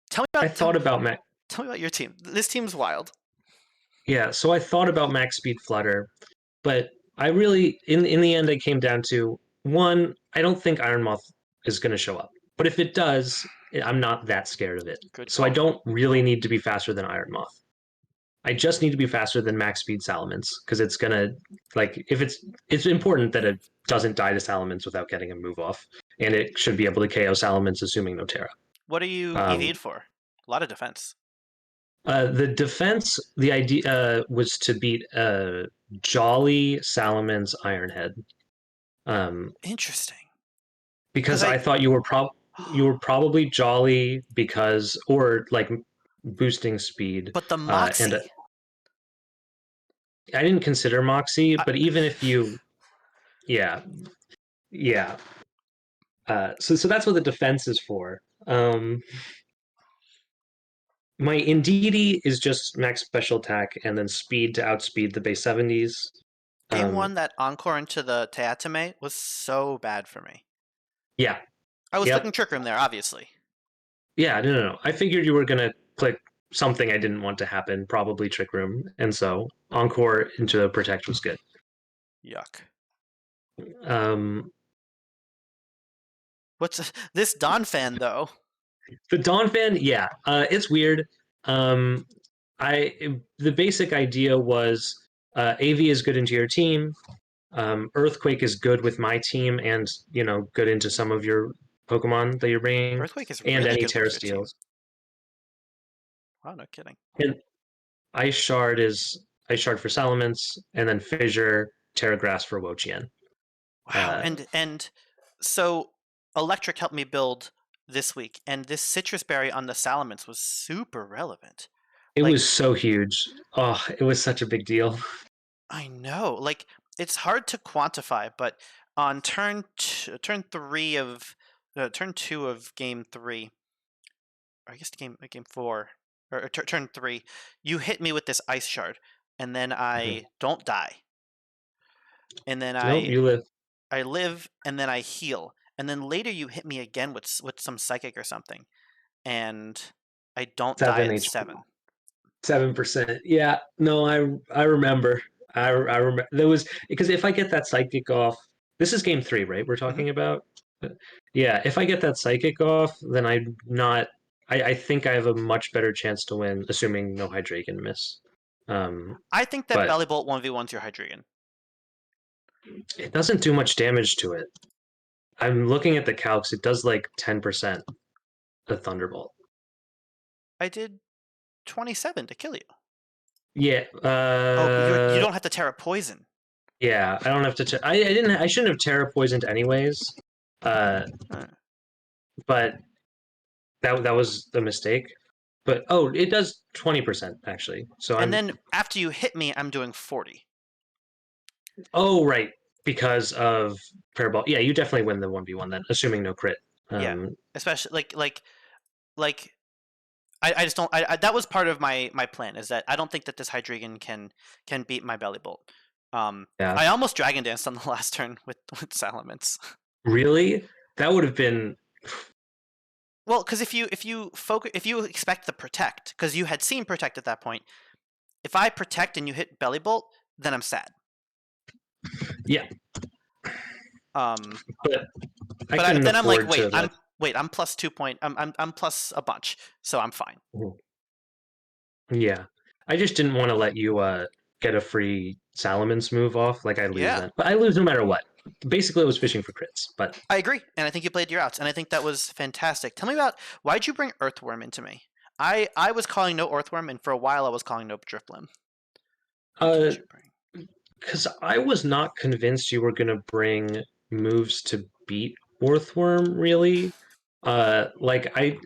A: tell me
B: I
A: about
B: thought about Max.
A: tell me about your team. This team's wild.
B: Yeah, so I thought about Max Speed Flutter, but I really, in the end, I came down to one. I don't think Iron Moth is going to show up, but if it does, I'm not that scared of it.
A: Good
B: So I
A: call.
B: don't really need to be faster than Iron Moth. I just need to be faster than Max Speed Salamence because it's gonna like if it's important that it doesn't die to Salamence without getting a move off, and it should be able to KO Salamence assuming no Terra.
A: What are you
B: Um,
A: EV'd for? A lot of defense.
B: the defense, the idea was to beat Jolly Salamence Ironhead,
A: Interesting. Because
B: because
A: I
B: I thought you were probably Jolly because or like boosting speed,
A: but the
B: and
A: Moxie.
B: I didn't consider Moxie,
A: I,
B: but even if you, yeah, yeah. So that's what the defense is for. My Indeedee is just max special attack and then speed to outspeed the base 70s.
A: game
B: Um,
A: 1 that encore into the Teatame was so bad for me.
B: yeah,
A: I was clicking
B: yep,
A: Trick Room there, obviously.
B: yeah. No. I figured you were gonna click something I didn't want to happen, probably Trick Room, and so Encore into Protect was good.
A: Yuck.
B: Um,
A: What's this Don fan though?
B: the Dawn fan, yeah, it's weird. Um, the basic idea was AV is good into your team. Earthquake is good with my team, and good into some of your Pokemon that you're bringing,
A: Earthquake is
B: and
A: really
B: any
A: good
B: Terra
A: with your team.
B: Steels.
A: Wow, no kidding.
B: And Ice Shard for Salamence, and then Fissure, Terra Grass for Wochien.
A: Wow,
B: Uh,
A: and so Electric helped me build this week, and this Citrus Berry on the Salamence was super relevant.
B: it
A: Like
B: was so huge. Oh, it was such a big deal.
A: I know, like it's hard to quantify, but on turn 2 of game 3, or I guess game 4 or turn 3, you hit me with this ice shard, and then I don't die, and then
B: Nope, you live
A: I live, and then I heal, and then later you hit me again with some psychic or something, and I don't die
B: 7
A: at
B: HP.
A: 7.
B: 7%. Yeah, no, I remember. I remember there was because if I get that psychic off, this is game 3, right? We're
A: Hmm.
B: talking about. Yeah, if I get that psychic off, then I'm not. I think I have a much better chance to win, assuming no Hydreigon miss.
A: I think that
B: But
A: Bellibolt 1v1's your Hydreigon.
B: it doesn't do much damage to it. I'm looking at the calcs. It does like 10% the Thunderbolt.
A: I did 27 to kill you.
B: Yeah.
A: Oh, you don't have to Terra Poison.
B: Yeah. I don't have to. I didn't. I shouldn't have Terra poisoned anyways.
A: Huh.
B: But that was a mistake. But oh, it does 20% actually. So
A: And
B: I'm.
A: then after you hit me, I'm doing 40.
B: Oh right, because of Parabol. Yeah, you definitely win the 1v1 then, assuming no crit.
A: Yeah, especially like I just don't. That was part of my plan, is that I don't think that this Hydreigon can beat my Bellibolt.
B: Yeah.
A: I almost Dragon Danced on the last turn with Salamence.
B: Really? That would have been.
A: Well, because if you expect the Protect, because you had seen Protect at that point, if I Protect and you hit Bellibolt, then I'm sad.
B: Yeah. But
A: then I'm like,
B: to
A: I'm plus 2 point. I'm plus a bunch, so I'm fine.
B: Yeah, I just didn't want to let you get a free Salamence move off. Like I lose
A: Yeah,
B: then, but I lose no matter what. Basically, I was fishing for crits. But
A: I agree, and I think you played your outs, and I think that was fantastic. Tell me about, why'd you bring Earthworm into me? I was calling no Earthworm, and for a while I was calling no Drifblim. What did you bring?
B: Because I was not convinced you were going to bring moves to beat Earthworm. Really, like I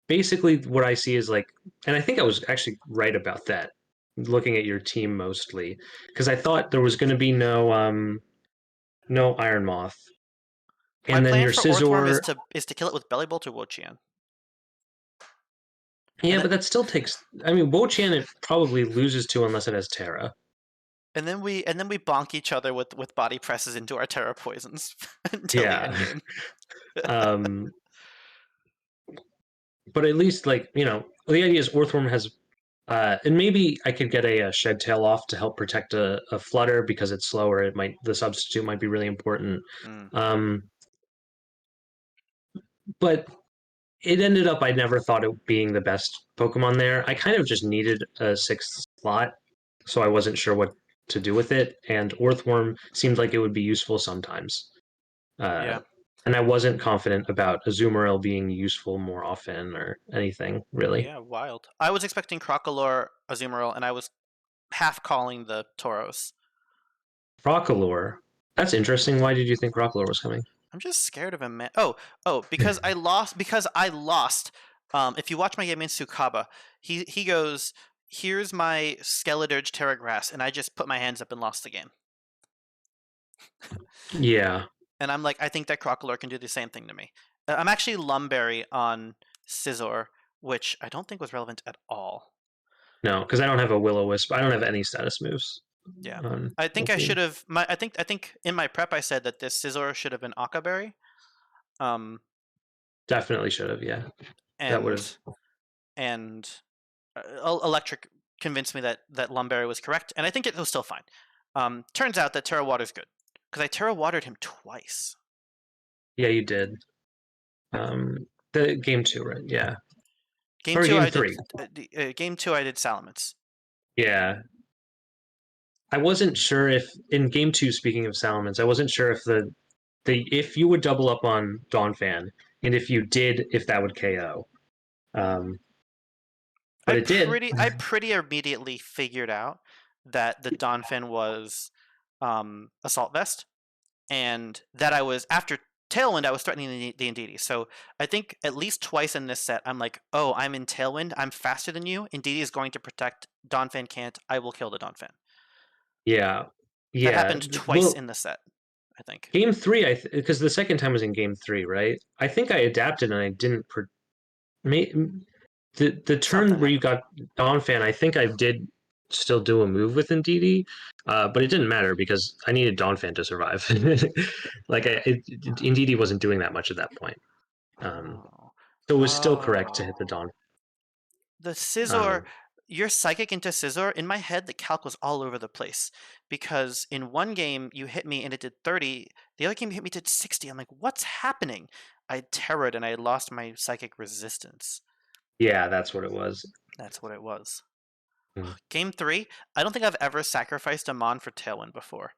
B: basically what I see is like, and I think I was actually right about that. Looking at your team mostly, because I thought there was going to be no Iron Moth,
A: My
B: and then
A: plan
B: your
A: for Earthworm
B: Scizor.
A: is to kill it with Bellibolt or Wochian.
B: Yeah,
A: And then
B: but that still takes. I mean, Wo-Chan it probably loses to unless it has Terra.
A: we bonk each other with body presses into our Terra Poisons until the end
B: Yeah.
A: game.
B: um, but at least, like, the idea is Orthworm has. And maybe I could get a Shed Tail off to help protect a Flutter because it's slower. The substitute might be really important.
A: Mm.
B: Um, but it ended up I never thought it being the best Pokemon there. I kind of just needed a sixth slot, so I wasn't sure what to do with it. And Orthworm seemed like it would be useful sometimes. Uh,
A: Yeah.
B: and I wasn't confident about Azumarill being useful more often or anything, really.
A: Yeah, wild. I was expecting Crocalor, Azumarill, and I was half calling the Tauros.
B: Rockalore. That's interesting. Why did you think Rockalore was coming?
A: I'm just scared of him, man. Oh, because I lost. Because I lost. If you watch my game in Sukaba, he goes, "Here's my Skeledirge Terragrass," and I just put my hands up and lost the game.
B: Yeah.
A: And I'm like, I think that Crocalor can do the same thing to me. I'm actually Lumberry on Scizor, which I don't think was relevant at all.
B: No, because I don't have a Will-O-Wisp. I don't have any status moves.
A: Yeah, I think I
B: Hopefully.
A: should have. I think in my prep I said that this Scizor should have been Akaberry.
B: Definitely should have. Yeah, that would have.
A: And and Electric convinced me that Lumberry was correct, and I think it was still fine. Turns out that Terra Water's good because I Terra Watered him twice.
B: Yeah, you did. The game two, right? Yeah.
A: Game
B: Or
A: two,
B: game
A: I did.
B: three.
A: Game two, I did Salamence.
B: Yeah. I wasn't sure if in game two, speaking of Salamence, I wasn't sure if the if you would double up on Donphan, and if you did, if that would KO. Um, but it did.
A: I pretty immediately figured out that the Donphan was Assault Vest, and that I was, after Tailwind, I was threatening the Indeedee. So I think at least twice in this set, I'm like, oh, I'm in Tailwind. I'm faster than you. Indeedee is going to protect. Donphan can't. I will kill the Donphan.
B: Yeah.
A: That
B: Yeah.
A: happened twice
B: Well,
A: in the set, I think.
B: game three, because the second time was in game three, right? I think I adapted and I didn't. The turn
A: Something
B: where you
A: happened.
B: got Donphan, I think I did still do a move with Indeedee, but it didn't matter because I needed Donphan to survive. Like
A: Yeah.
B: Indeedee wasn't doing that much at that point. Um,
A: Oh.
B: so it was still correct to hit the
A: Oh.
B: Don.
A: The Scizor,
B: Um,
A: your Psychic into Scizor, in my head, the calc was all over the place. Because in one game, you hit me and it did 30. The other game, you hit me, did 60. I'm like, what's happening? I terrored and I lost my Psychic resistance.
B: yeah, that's what it was.
A: That's what it was.
B: Mm.
A: Game 3, I don't think I've ever sacrificed a Mon for Tailwind before.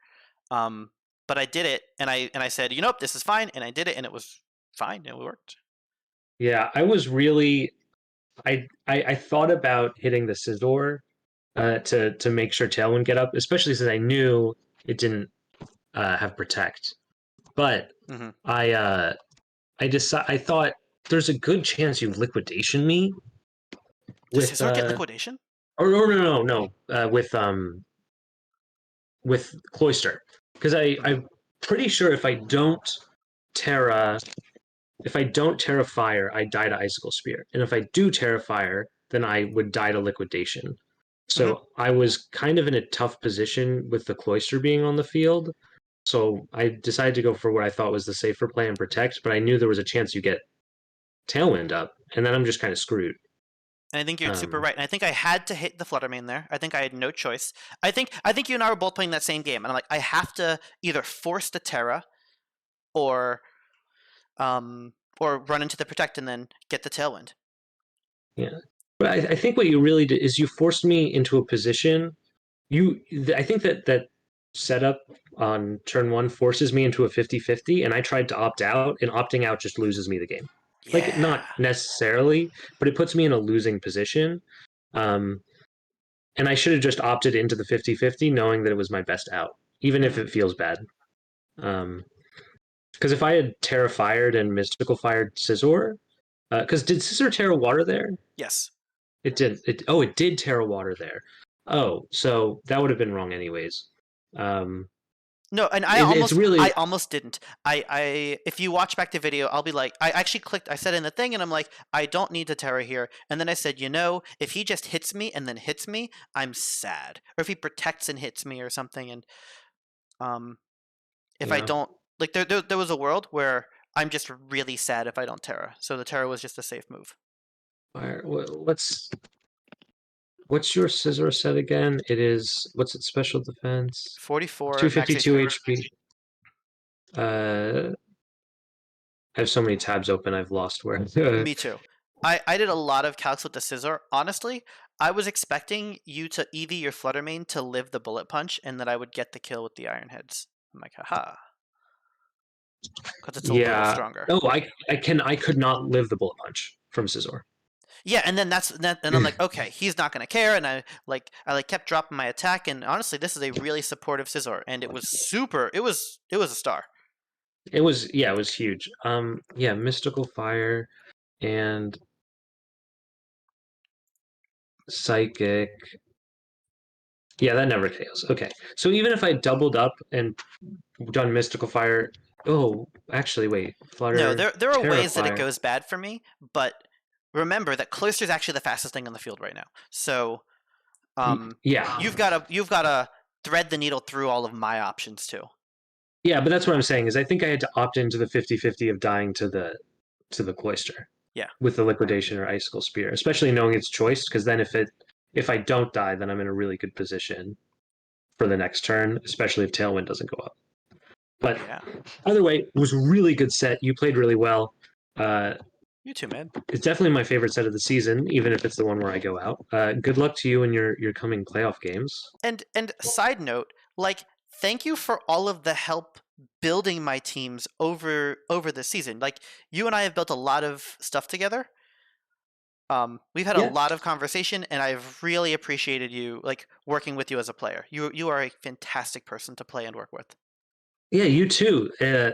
A: but I did it, and I said, you know, this is fine, and I did it, and it was fine, and it worked.
B: Yeah, I was really I thought about hitting the Scizor to make sure Tail wouldn't get up, especially since I knew it didn't have Protect. But
A: Mm-hmm.
B: I thought there's a good chance you liquidation me
A: Does
B: with
A: Scizor get liquidation?
B: or no with Cloyster, because
A: Mm-hmm.
B: I'm pretty sure Terra if I don't Terra Fire, I die to Icicle Spear, and if I do Terra Fire, then I would die to Liquidation.
A: Mm-hmm.
B: So I was kind of in a tough position with the Cloyster being on the field. So I decided to go for what I thought was the safer play and Protect, but I knew there was a chance you get Tailwind up, and then I'm just kind of screwed.
A: And I think you're super
B: Um,
A: right. And I think I had to hit the FlutterMane there. I think I had no choice. I think you and I were both playing that same game, and I'm like, I have to either force the Terra or run into the Protect and then get the Tailwind.
B: yeah, but I think what you really did is you forced me into a position. I think that setup on turn one forces me into a 50-50, and I tried to opt out, and opting out just loses me the game. Like,
A: Yeah.
B: not necessarily, but it puts me in a losing position. Um, and I should have just opted into the 50-50, knowing that it was my best out, even if
A: Mm-hmm.
B: it feels bad. Because if I had Terra Fired and Mystical Fired Scizor, because did Scizor Terra Water there?
A: Yes.
B: It did. It did Terra Water there. Oh, so that would have been wrong anyways. Um,
A: No, and
B: it's really
A: I almost didn't. If you watch back the video, I'll be like, I actually clicked, I said in the thing, and I'm like, I don't need to Terra here. And then I said, you know, if he just hits me and then hits me, I'm sad. Or if he protects and hits me or something, and um, if I
B: yeah.
A: don't, like, there was a world where I'm just really sad if I don't Terra. So the Terra was just a safe move.
B: Let's. What's your Scizor set again? It is what's its special defense?
A: 44 max
B: 252
A: HP.
B: HP. I have so many tabs open. I've lost where.
A: Me too. I did a lot of calcs with the Scizor. Honestly, I was expecting you to EV your FlutterMane to live the bullet punch, and that I would get the kill with the Iron Heads. I'm like, haha, because it's a little
B: Yeah.
A: stronger.
B: No, I could not live the bullet punch from Scizor.
A: Yeah, and then and I'm like, okay, he's not gonna care, and I kept dropping my attack, and honestly, this is a really supportive Scizor, and it was super. It was a star.
B: It was huge. Yeah, Mystical Fire and Psychic. Yeah, that never fails. Okay. So even if I doubled up and done Mystical Fire, oh, actually wait,
A: No,
B: Flutter,
A: there are ways that it
B: Terrifire.
A: goes bad for me, but remember that Cloister is actually the fastest thing on the field right now. So
B: Yeah.
A: you've got to thread the needle through all of my options too.
B: Yeah, but that's what I'm saying is I think I had to opt into the 50-50 of dying to the Cloister
A: Yeah.
B: with the Liquidation or Icicle Spear, especially knowing its choice, because then if I don't die, then I'm in a really good position for the next turn, especially if Tailwind doesn't go up. But
A: Yeah.
B: either way, it was a really good set. You played really well.
A: You too, man.
B: It's definitely my favorite set of the season, even if it's the one where I go out. Good luck to you in your coming playoff games.
A: And side note, like, thank you for all of the help building my teams over the season. Like, you and I have built a lot of stuff together. We've had a
B: Yeah,
A: lot of conversation, and I've really appreciated you, like, working with you as a player. You are a fantastic person to play and work with.
B: yeah, you too.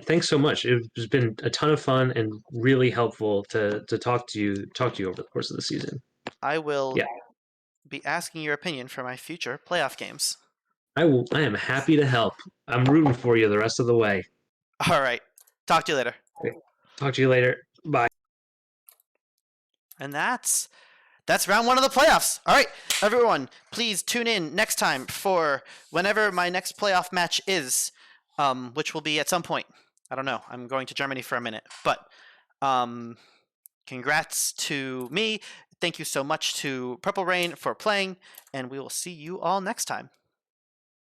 B: Thanks so much. It's been a ton of fun and really helpful to talk to you over the course of the season.
A: I will
B: Yeah,
A: be asking your opinion for my future playoff games.
B: I will. I am happy to help. I'm rooting for you the rest of the way.
A: All right. Talk to you later.
B: Talk to you later. Bye.
A: And that's round one of the playoffs. All right, everyone, please tune in next time for whenever my next playoff match is, which will be at some point. I don't know. I'm going to Germany for a minute, but congrats to me. Thank you so much to PurpleReign for playing, and we will see you all next time.